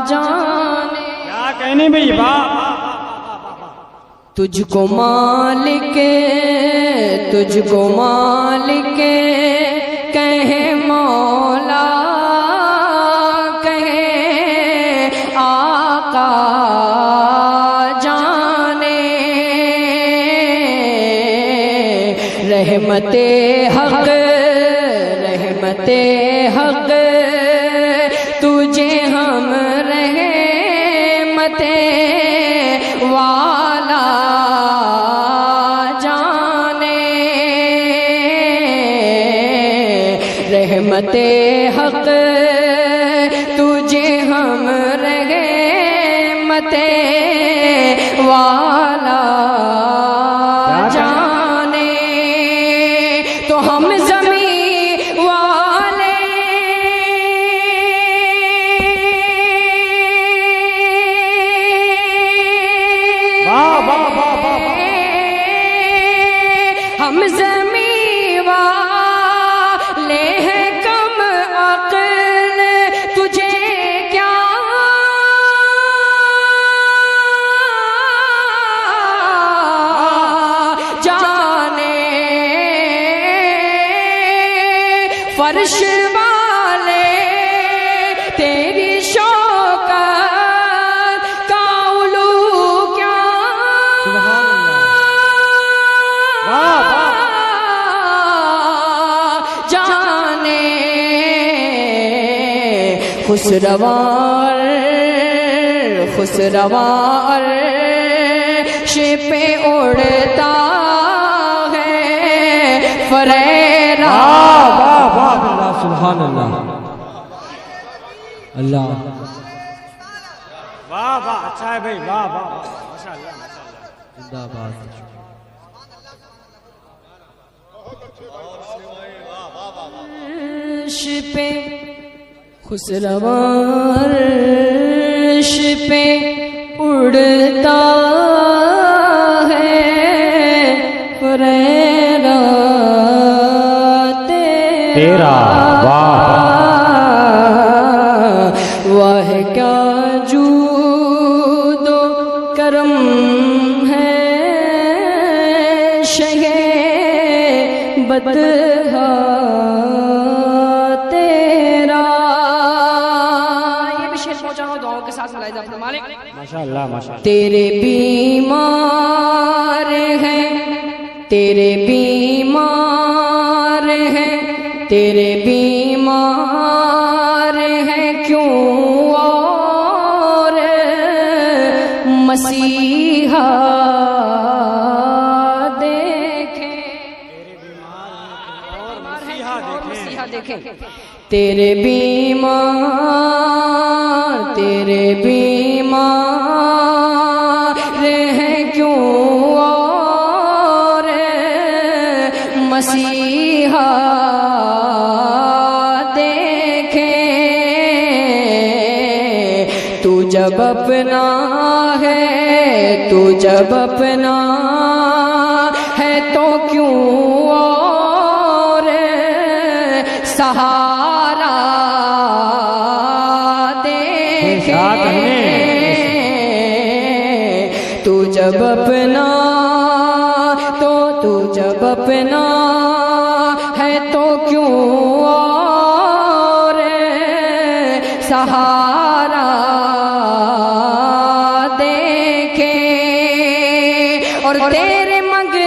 جانے.
کیا کہنے بھائی واہ.
تجھ کو مالک تجھ کو مالک کہیں مولا کہیں آقا جانے. رحمت حق رحمت حق تجھے ہم رحمت والا جانے. رحمت حق تجھے ہم رحمت والا جانے. تو ہم زمین والے ہم زمین والے ہیں کم عقل تجھے کیا جانے. فرش والے تیری شوکت کا علو کیا جانے. خسروار خسروار عرش پہ اڑتا ہے فریرا.
اللہ سبحان اللہ. اللہ واہ واہ. اچھا ہے بھائی واہ واہ ماشاء اللہ ماشاء اللہ. زندہ باد.
عرش پہ خسروار عرش پہ اڑتا ہے فریرا
تیرا. واہ
واہ کیا جود و کرم ہے شہ بدہا تیرا. یہ بھی شعر پہنچا ہوا دعاؤں کے ساتھ ملاحظہ اپنا مالک.
ماشاء اللہ ماشاء اللہ.
تیرے بیمار ہیں تیرے بیمار ہیں تیرے بیمار ہیں کیوں اور مسیحا دیکھیں. مسیحا دیکھیں. تیرے بیمار ہیں کیوں اور مسیحا دیکھیں. تو جب اپنا ہے تو جب اپنا ہے تو کیوں اور سہارا دیکھیں. تو جب اپنا تو جب اپنا ہے تو کیوں اور سہارا دیکھیں. اور تیرے منگتے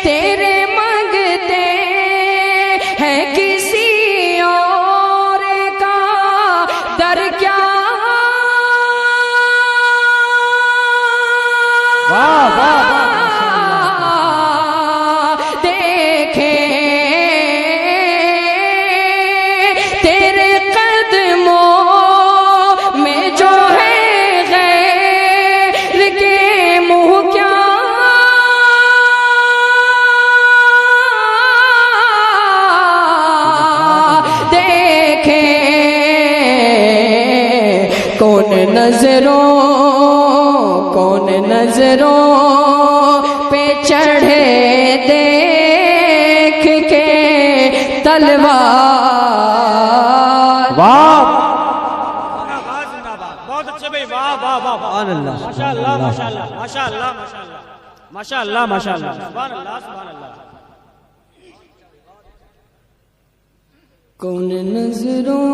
تیرے منگتے ہیں کسی اور کا در کیا دیکھیں. تیرے قدموں میں جو ہے غیر کے منہ کیا کون نظروں پہ چڑھے دیکھ کے تلوار.
واہ
بہت اچھے بھائی، واہ واہ واہ،
سبحان اللہ
ماشاء اللہ ماشاء اللہ ماشاء اللہ ماشاء اللہ ماشاء اللہ ماشاء اللہ، سبحان اللہ سبحان اللہ.
کون نظروں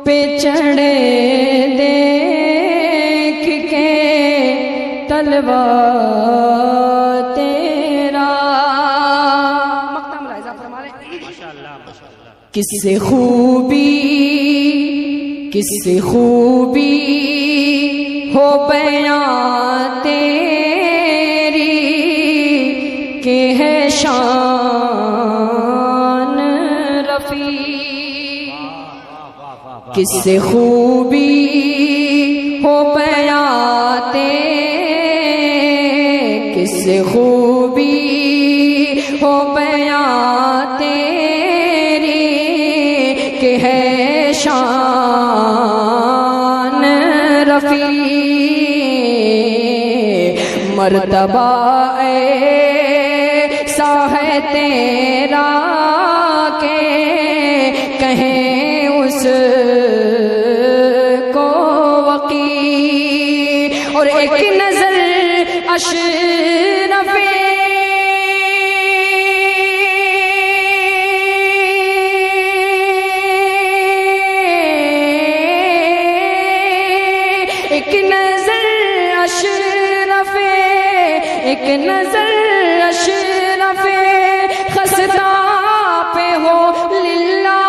پہ چڑھے دیکھ کے تلوار تیرا. مقام رائزہ فرما رہے کس سے خوبی ہو بیان تیری کہ ہے شان رفیع. کس سے خوبی ہو بیان کس سے خوبی ہو بیان تیری کہ ہے شان رفیع. مرتبہ ایسا ہے تیرا کہ کہیں اس کو وقیر. اور ایک نظر اشرف ایک نظر اشرف خستہ پہ ہو للہ.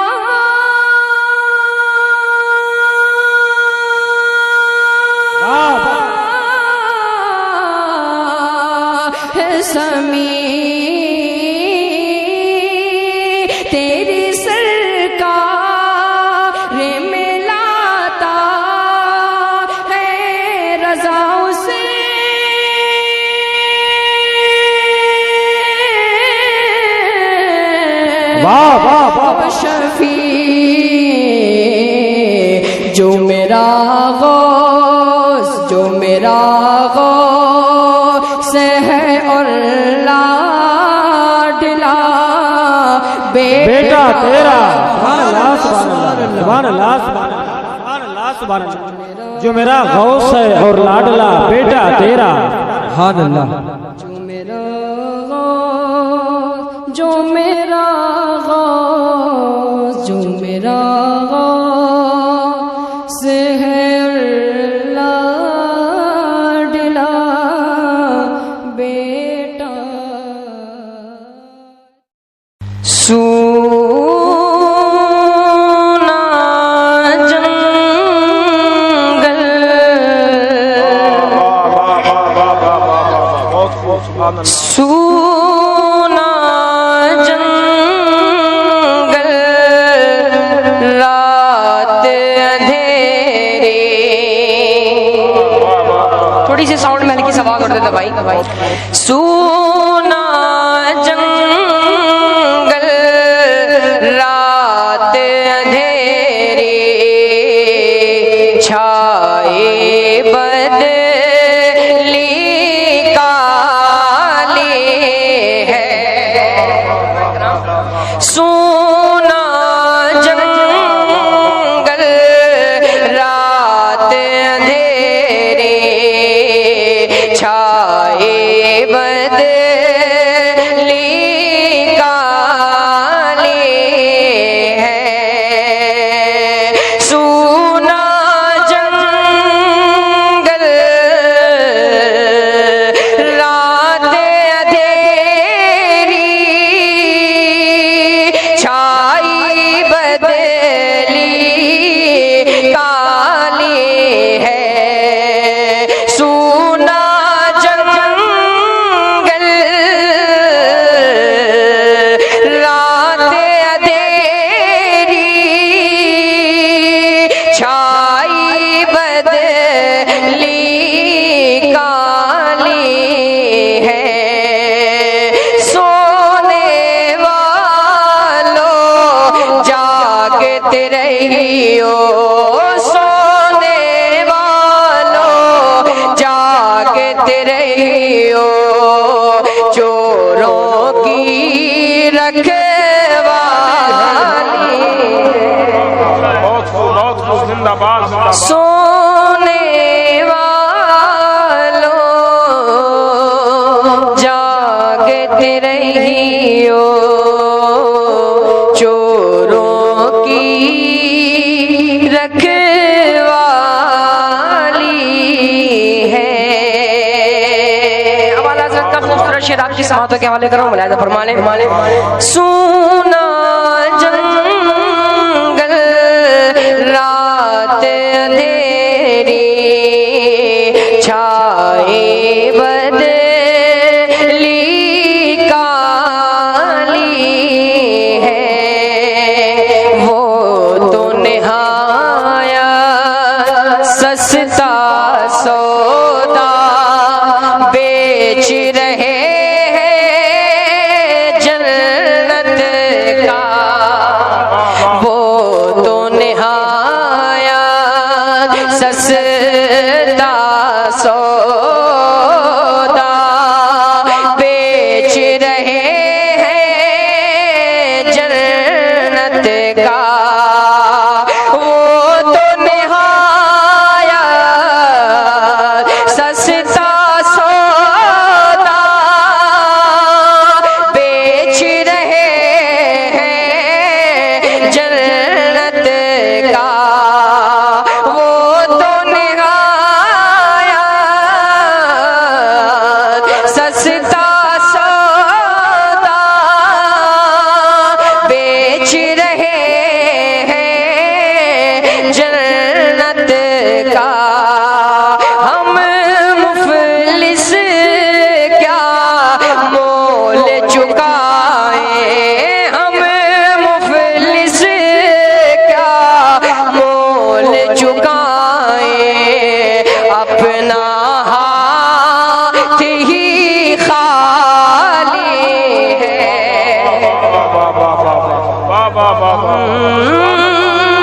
سمیع تیری سرکار میں لاتا ہے رضا سے. شفیع جو میرا غوث ہے اور لاڈلا بیٹا تیرا.
سبحان اللہ سبحان اللہ سبحان اللہ سبحان اللہ. جو میرا غوث ہے اور لاڈلا بیٹا تیرا.
سبحان اللہ.
جو میرا غوث ہے لاڈلا بیٹا. سونا جنگل سونا جنگل رات اندھیری. تھوڑی سی ساؤنڈ میں نے کی سوا کر دیتا بھائی. سونا جنگل رات اندھیری چھائے بدلی کالی ہے. سونا جنگل رات اندھیری چھائے بدلی کالی ہے. سونا جنگل رات اندھیری چھائے سونے والوں جاگتے رہیو چوروں کی رکھوالی ہے۔ اب اعلیٰ حضرت کا خوبصورت شعر آپ کی سماعتوں کے حوالے کروں، ملاحظہ فرما لیں۔ سونا جنگل رات اندھیری چھائے بدلی کالی ہے، وہ تو نہایت سستا سودا بیچ رہے ہیں جنت کا، وہ تو نہایت سستا سودا بیچ رہے ہیں جنت کا، وہ تو نہایت سستا سودا بیچ رہے ہیں جنت کا، وہ تو نہایت سستا سودا بیچ رہے ہیں جنت کا۔ ہم مفلس کیا مول چکائیں، ہم مفلس کیا مول چکائیں، اپنا ہاتھ ہی خالی ہے۔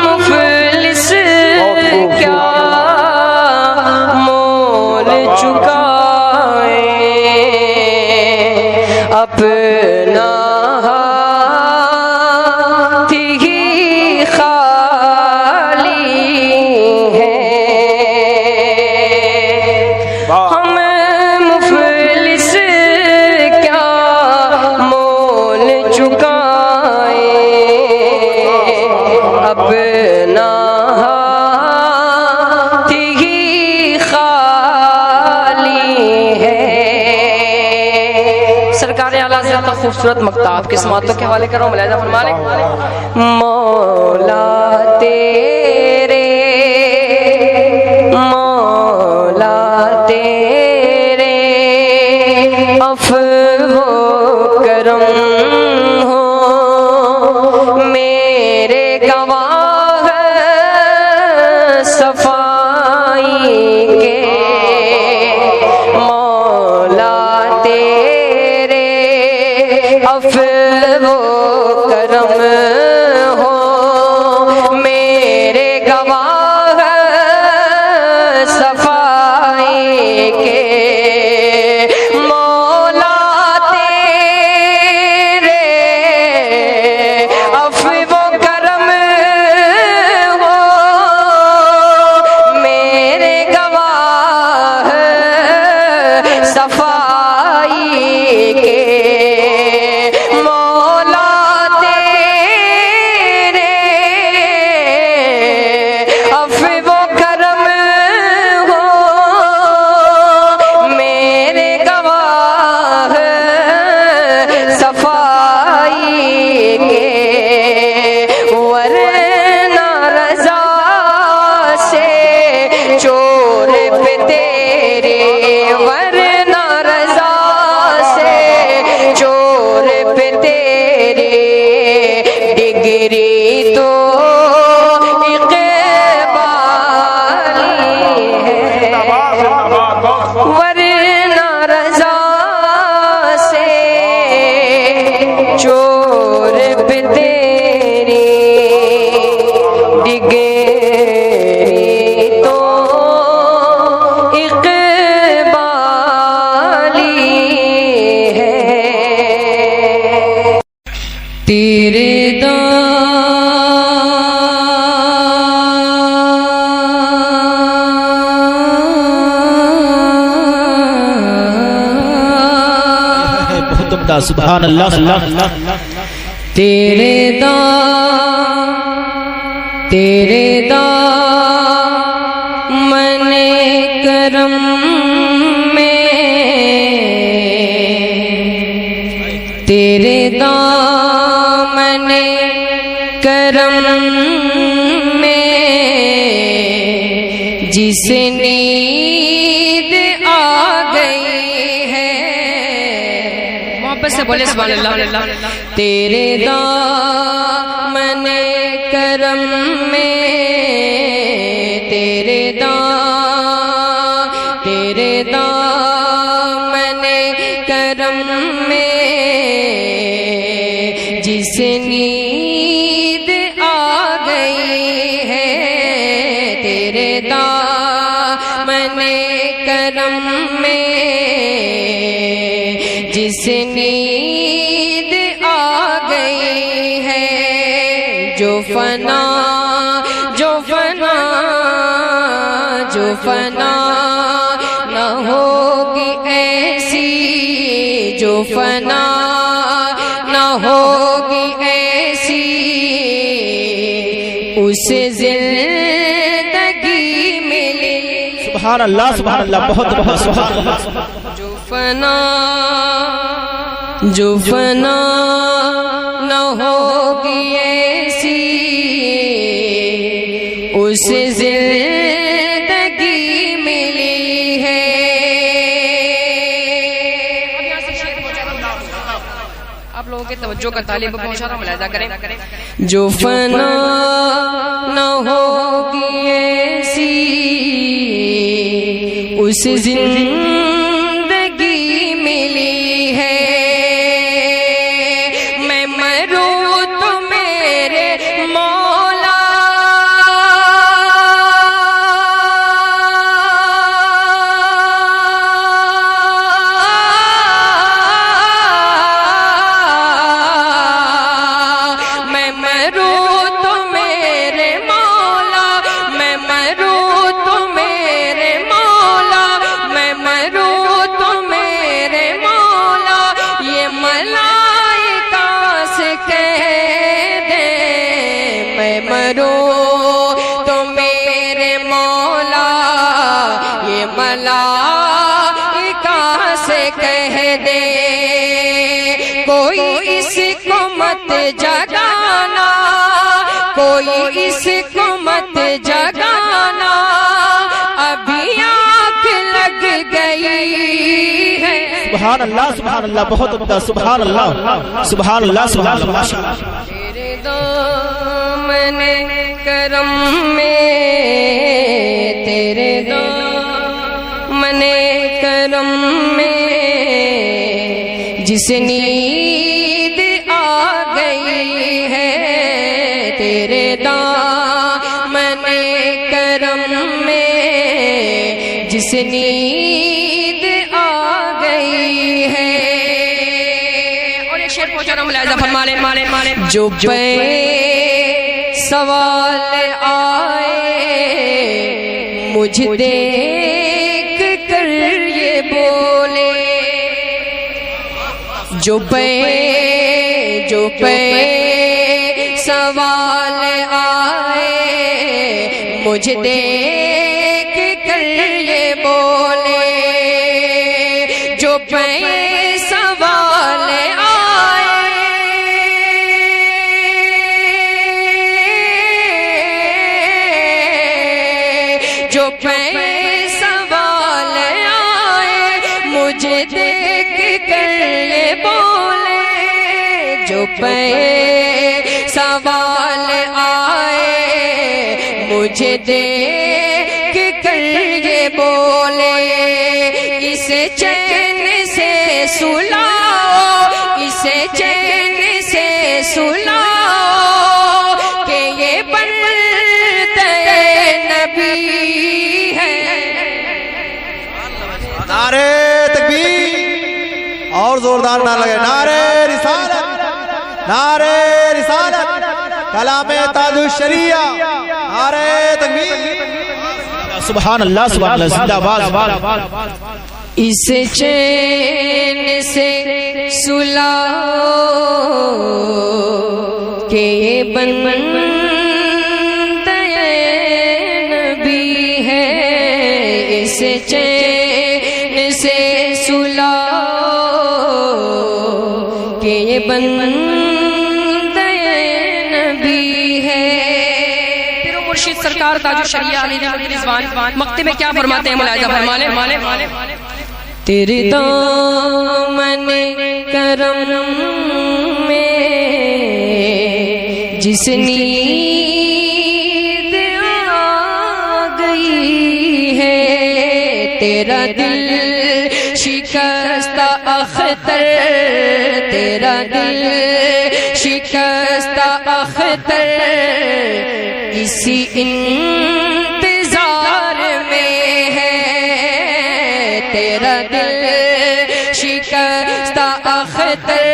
مفلس کیا مول چکائیں، اپنا ہاتھ ہی خالی ہے۔ ہم مفلس کیا مول چکائیں، اپنا ہاتھ ہی خالی ہے۔ سرکار اعلیٰ حضرت کا خوبصورت مقطع آپ کی سماعتوں کے حوالے کروں، ملاحظہ فرما لیں۔ مولا تیرے عفو و کرم ہو، میرے گواہ صفائی کے، مولا تیرے عفو و کرم ہو، میرے گواہ صفائی کے، صفائی کے، مولا تیرے عفو و کرم ہو، میرے گواہ صفائی کے، ورنہ رضا سے چور پہ تیرے، ورنہ رضا سے چور پہ تیرے، ڈگری تو اقبالی ہے، ورنہ رضا سے چور پہ تیری، ڈگری تو اقبالی ہے۔ تیرے دامن
بہت عمدہ سبحان اللہ سبحان اللہ
تیرے دامن کرم میں تیرے دامن کرم میں جس نیند آ گئی ہے محبت سے بولے سبحان اللہ تیرے دامن کرم میں تیرے دامن کرم میں جس نیند آ گئی ہے تیرے دامن کرم میں جس نیند آ گئی ہے جو فنا نہ ہوگی ایسی جو فنا نہ ہوگی ایسی اسے زندگی ملی
سبحان اللہ بہت سبحان اللہ
جو فنا نہ ہوگی ایسی اسے زندگی ملی ہے آپ لوگوں کے توجہ کا طالب پہنچا رہا ملاحظہ کریں جو فنا نہ ہوگی ایسی اسے زندگی ملی ہے میں مروں تو میرے مولا میں مروں تو میرے مولا میں مروں تو میرے مولا میں مروں تو میرے مولا یہ ملائکہ سے کہہ دے میں مروں تو میرے مولا یہ ملائکہ سے کہہ دے کوئی اس کو مت جگانا کوئی اس کو مت جگانا ابھی آنکھ لگ گئی ہے
سبحان اللہ بہت عمدہ سبحان اللہ
تیرے دامن کرم میں تیرے دامن کرم میں جس نیند آ گئی ہے تیرے دامن کرم میں جس نیند آ گئی ہے اور ایک شعر پہنچا رہا ہوں ملاحظہ فرما لیں جو پہ سوال آئے مجھ دیکھ کر یہ بولے جو پہ سوال آئے مجھ دیکھ کر یہ بولے جو پہ سوال آئے جو پہ سوال آئے مجھ دیکھ کر یہ بولے جو پہ سوال آئے مجھے دیکھ کر یہ بولے اسے چین سے سلاؤ اسے چین سے سلاؤ کہ یہ بندے نبی ہے
نعرے تکبیر اور زوردار نہ لگے نعرے رسالت کلام تاج الشریعہ نعرے تکبیر
سبحان اللہ زندہ باد
اس چین سے سلاؤ کہ یہ بندے نبی ہے، اس چین سے سلاؤ کہ یہ بندے نبی ہے۔ پھر وہ مرشد سرکار تاج الشریعہ علی رضوان مقطع میں کیا فرماتے ہیں؟ ملاحظہ فرمانے تیرے دامن کرم میں جس نیند آ گئی ہے، تیرا دل شکستہ اختر، تیرا دل شکستہ اختر اسی انتظار میں ہے، تیرا دل شکستہ اختر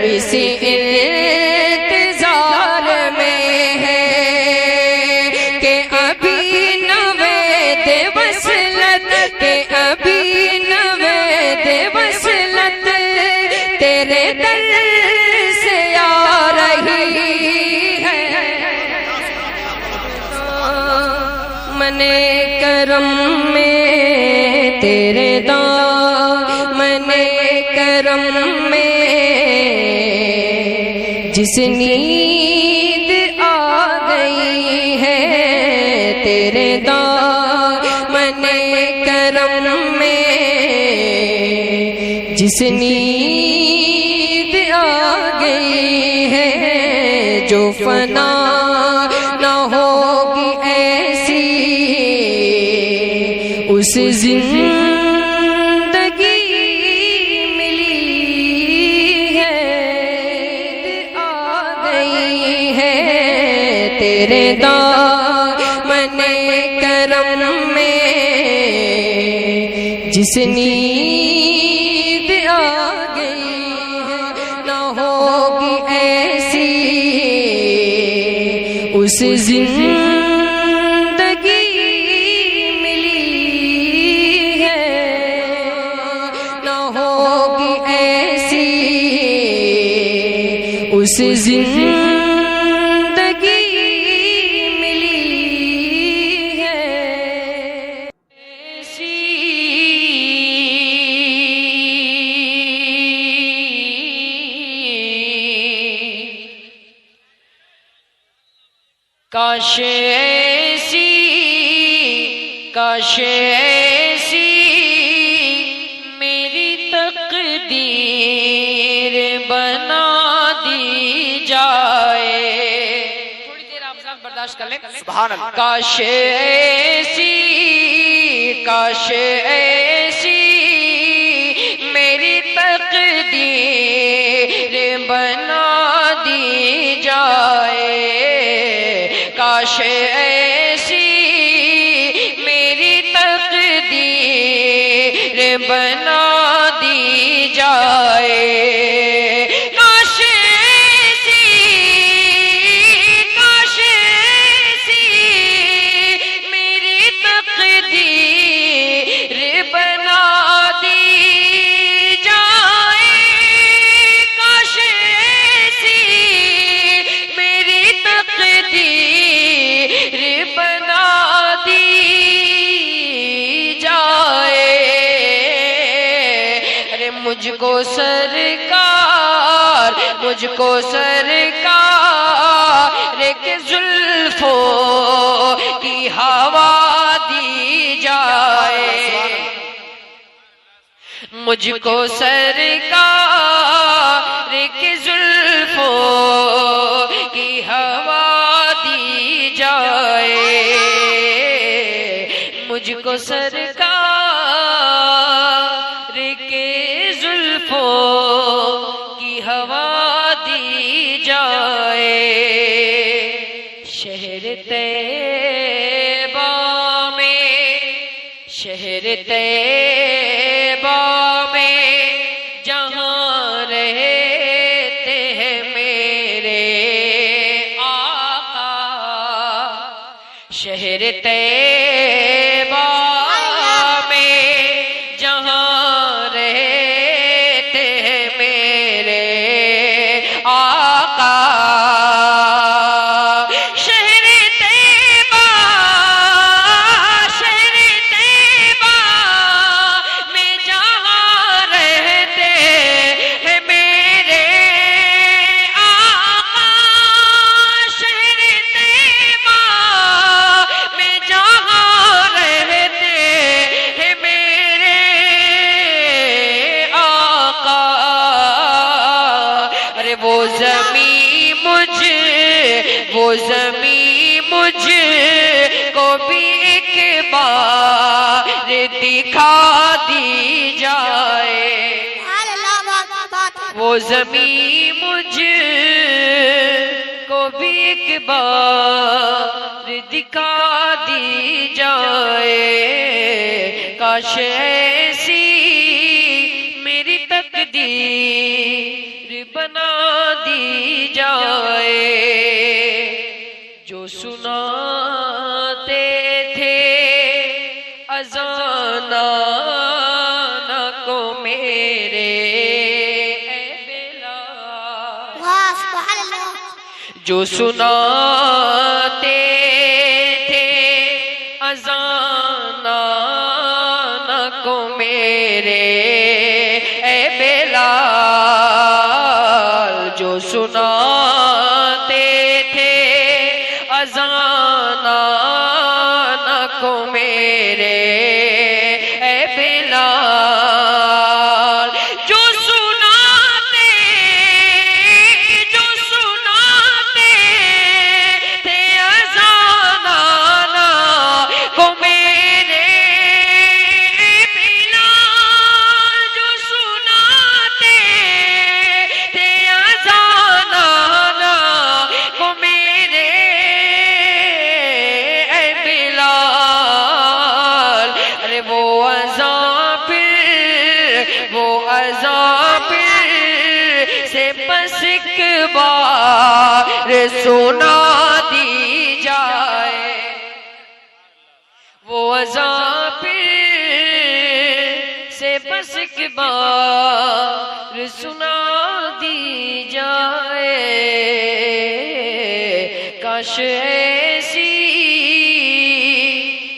اسی انتظار میں ہے کہ ابھی نوید وصلت، کہ ابھی نوید وصلت تیرے در سے آ رہی ہے۔ من کرم میں تیرے دامن کرم میں جس نیند آ گئی ہے، تیرے دامن کرم میں جس نیند آ گئی ہے، جو فنا نہ ہوگی ایسی اس زندگی ملی ہے، آ گئی ہے تیرے دامن کرم میں جس نیند آ گئی ہے، نہ ہوگی ایسی اس زندگی ملی ہے، نہ ہوگی ایسی اس زندگی ملی ہے۔ کاش ایسی، کاش ایسی میری تقدیر بنا دی جائے۔ تھوڑی دیر آپ ذرا برداشت کر لیں۔
سبحان اللہ۔
کاش ایسی، کاش ایسی میری تقدیر بنا دی جائے، کاش ایسی میری تقدیر بنا دی جائے، کاش ایسی، کاش ایسی میری تقدیر بنا دی جائے، کاش ایسی میری تقدیر بنا دی جائے۔ ارے مجھ کو سرکار، مجھ کو سرکار کے زلفوں کی ہوا دی جائے، مجھ کو سرکار کی زلفوں کی ہوا دی جائے، مجھ کو سرکار کے زلفوں کی ہوا دی جائے۔ شہر طیبہ میں، شہر طیبہ میں جہاں رہتے ہیں میرے آقا، شہر طیبہ میں جہاں
وہ زمین مجھ کو بھی ایک بار دکھا دی جائے وہ زمین مجھ کو بھی ایک بار دکھا دی جائے کاش ایسی میری تقدیر بنا دی جائے جو سناتے تھے اذان کو میرے جو سناتے تھے اذان کو میرے اے بلال جو سناتے تھے اذان کو میرے اے بلال جو سناتے تھے اذان کو میرے بلال جو سناتے تھے اذان کو میرے اے بلال ارے وہ اذان پھر سے بس ایک بار سنا دی جائے وہ اذان پھر سے بس ایک بار سنا دی جائے کاش ایسی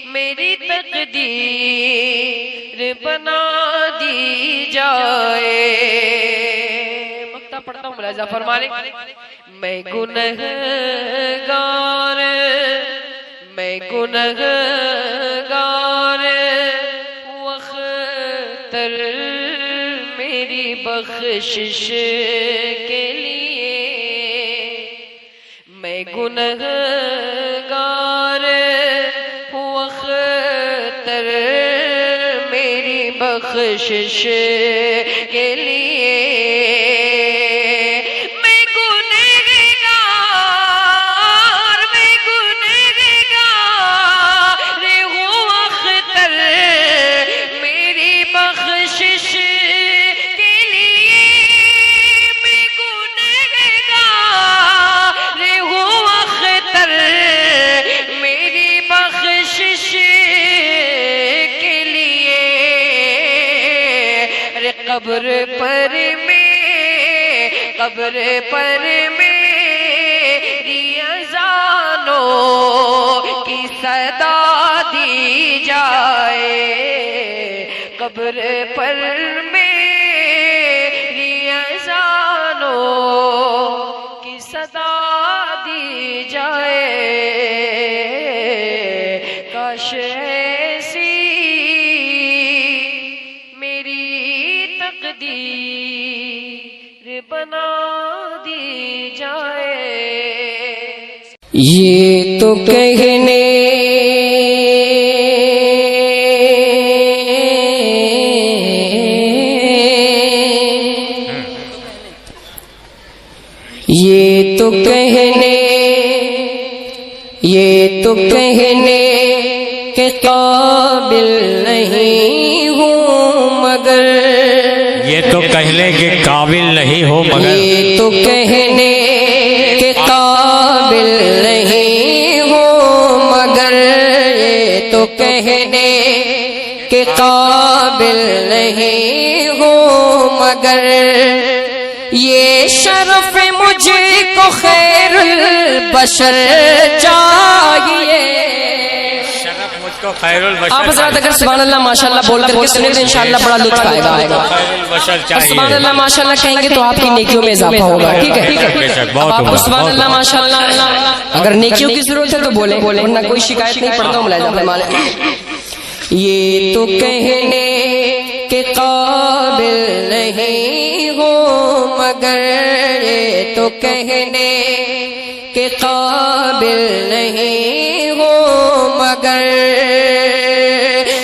میری تقدیر بنا دی جائے مقطع پڑھتا ہوں ملاحظہ فرمانے میں گنہگار واختر میری بخشش کے لیے میں گنہگار واختر میری بخشش کے لیے میں گنہگار ہوں اختر میری بخشش کے لیے میں گنہگار ہوں اختر میری بخشش کے لیے ارے قبر پر میری اذانوں کی صدا دی جائے قبر پر میری اذانوں کی صدا دی جائے کاش ایسی میری تقدیر بنا دی جائے
یہ تو کہنے یہ تو کہنے کے قابل نہیں ہوں مگر
یہ تو کہنے کے قابل نہیں ہو مگر
یہ تو کہنے کے قابل نہیں ہوں مگر یہ تو کہنے کے قابل نہیں ہوں مگر یہ شرف مجھے کو خیر البشر چاہیے
شرف مجھ کو خیر البشر
آپ حضرات اگر سبحان اللہ ماشاءاللہ بول کر کے سنیں تو انشاءاللہ بڑا لطف آئے گا
خیر البشر چاہیے
سبحان اللہ ماشاءاللہ کہیں گے تو آپ کی نیکیوں میں اضافہ ہوگا ٹھیک ہے اب آپ کو سبحان اللہ ماشاءاللہ اگر نیکیوں کی ضرورت ہے تو بولیں ورنہ کوئی شکایت نہیں پڑھتا ہوں ملاحظہ فرما لیں یہ تو کہنے کے قابل نہیں ہوں، مگر یہ تو کہنے کے قابل نہیں ہوں، مگر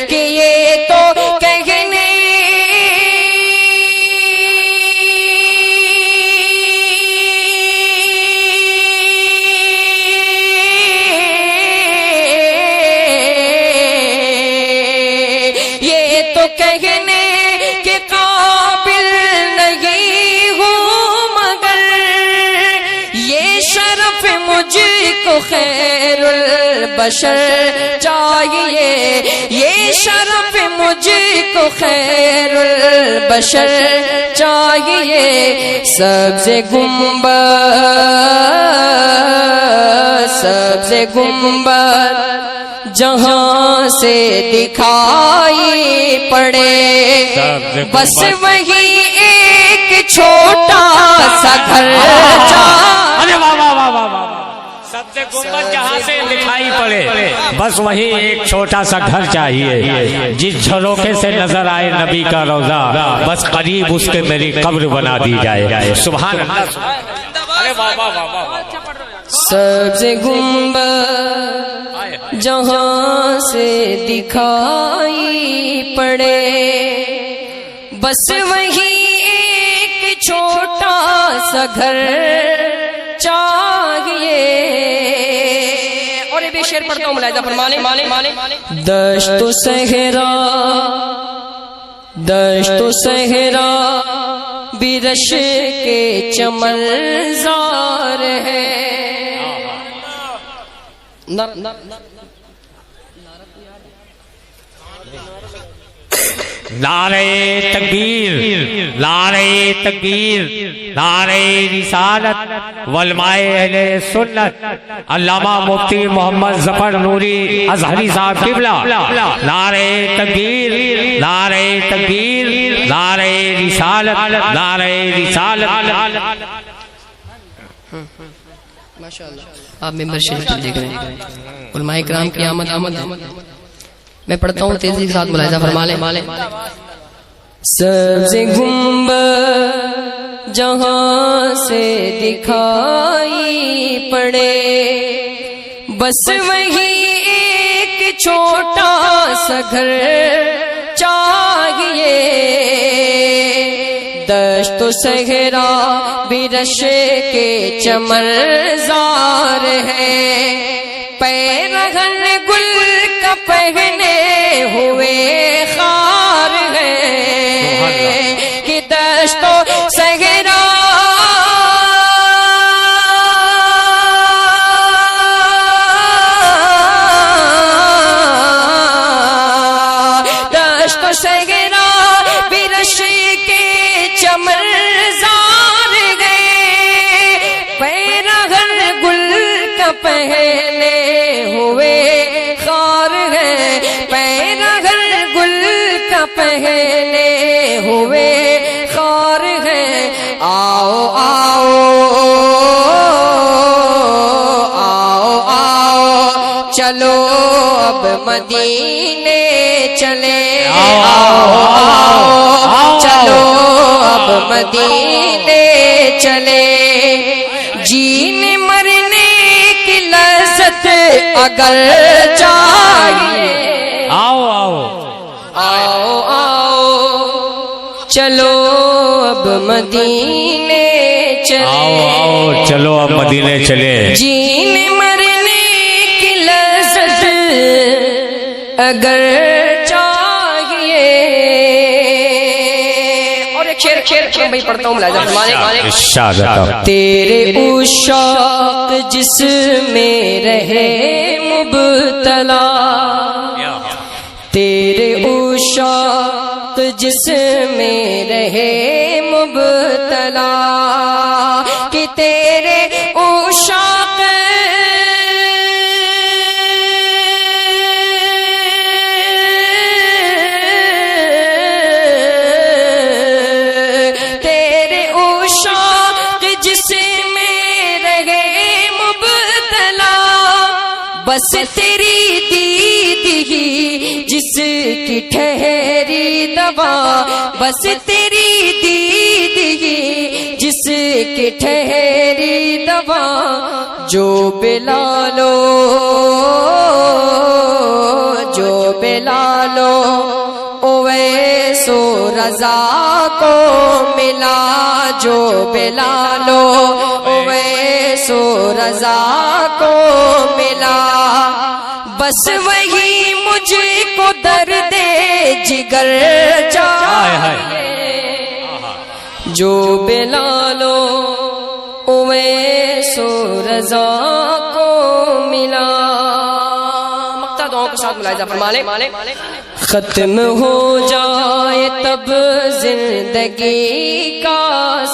کہ یہ تو کہنے کے قابل نہیں ہوں، مگر یہ شرف مجھ کو خیر البشر چاہیے، یہ شرف مجھ کو خیر البشر چاہیے۔ سبز گنبد جہاں سے دکھائی پڑے، بس وہی ایک چھوٹا سا گھر
سبز گنبد جہاں سے دکھائی پڑے، بس وہی ایک چھوٹا سا گھر چاہیے، جس جھروکے سے نظر آئے نبی کا روضہ، بس قریب اس کے میری قبر بنا دی جائے۔ سبحان اللہ۔
سبز گنبد جہاں سے دکھائی پڑے، بس وہی ایک چھوٹا سا گھر چاہیے۔ اور یہ بھی شعر پڑھتا ہوں، ملاحظہ فرمانے۔ دشت و صحرا برش کے چمن زار ہے۔
نعرہ تکبیر، نعرہ تکبیر، نعرہ رسالت، علماء اہل سنت علامہ مفتی محمد ظفر نوری ازہری صاحب قبلہ، نعرہ تکبیر، نعرہ تکبیر، نعرہ رسالت، نعرہ رسالت۔
ماشاءاللہ آپ ممبر شریف دیکھ رہے ہیں، علماء کرام کی آمد میں پڑھتا ہوں، تیزی کے ساتھ ملاحظہ فرما لیں۔ سبز گنبد جہاں سے دکھائی پڑے، بس وہی ایک چھوٹا سا گھر چاہیے۔ دشت و صحرا برش کے چمن زار ہے، پیرہن گل کا پہنے ہوئے خار ہے، کہ دشت و صحرا برش کے چمن زار گئے، پیرہن گل کا پہنے ہوئے خار ہے، پیرہن گل کا پہنے ہوئے خار ہے۔ آؤ آؤ آؤ آؤ چلو اب مدینے چلے، آؤ آؤ چلو اب مدینے چلے، جینے مرنے کی لذت اگر چاہیے،
آؤ آؤ
آؤ آؤ چلو اب مدینے چلے،
آؤ آؤ چلو اب مدینے چلے،
جینے مرنے کی لذت اگر چاہیے۔ اور ایک شعر میں پڑھتا ہوں، ملاحظہ فرمانے۔ تیرے عشاق جس میں رہے مبتلا، تیرے عشاق جس میں رہے مبتلا، کہ تیرے عشاق بس تیری دید ہی جس کی ٹھہری روا بس تیری دید ہی جس کی ٹھہری دوا جو بلالو اویس و رضا کو ملا جو بلالو اویس و رضا کو ملا بس وہی مجھ کو درد جگر چاہیے جو بلالو اویس و رضا کو ملا مقطع دعاؤں کے ساتھ ملاحظہ فرما لیں ختم ہو جائے تب زندگی کا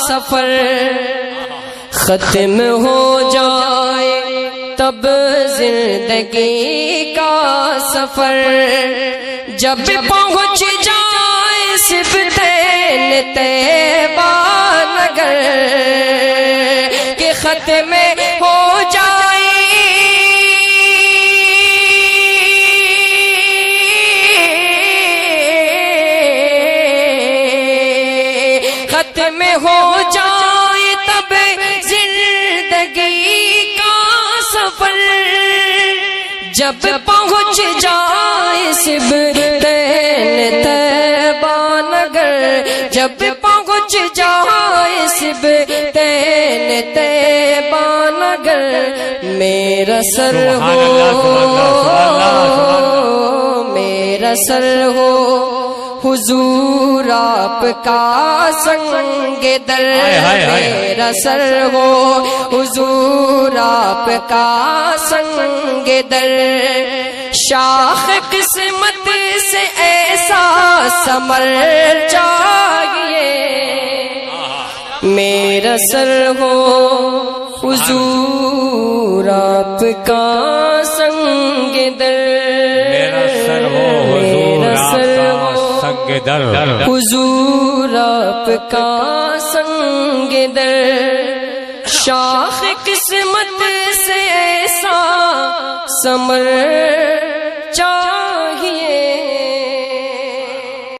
سفر ختم ہو جائے تب زندگی کا سفر جب پہنچ جائے صفتین طیبہ نگر کہ ختم ہو جائے ختم ہو جائے تب زندگی کا سفر جب پہنچ جائے صفتین طیبہ نگر جب پہنچ جائے صفتین طیبہ نگر میرا سر ہو میرا سر ہو حضور آپ کا سنگ در میرا سر ہو حضور آپ کا سنگ در شاخ قسمت سے ایسا ثمر چاہیے میرا سر ہو حضور آپ کا سنگ در
میرا سر ہو
حضور آپ کا سنگ در شاخ قسمت سے ایسا ثمر چاہیے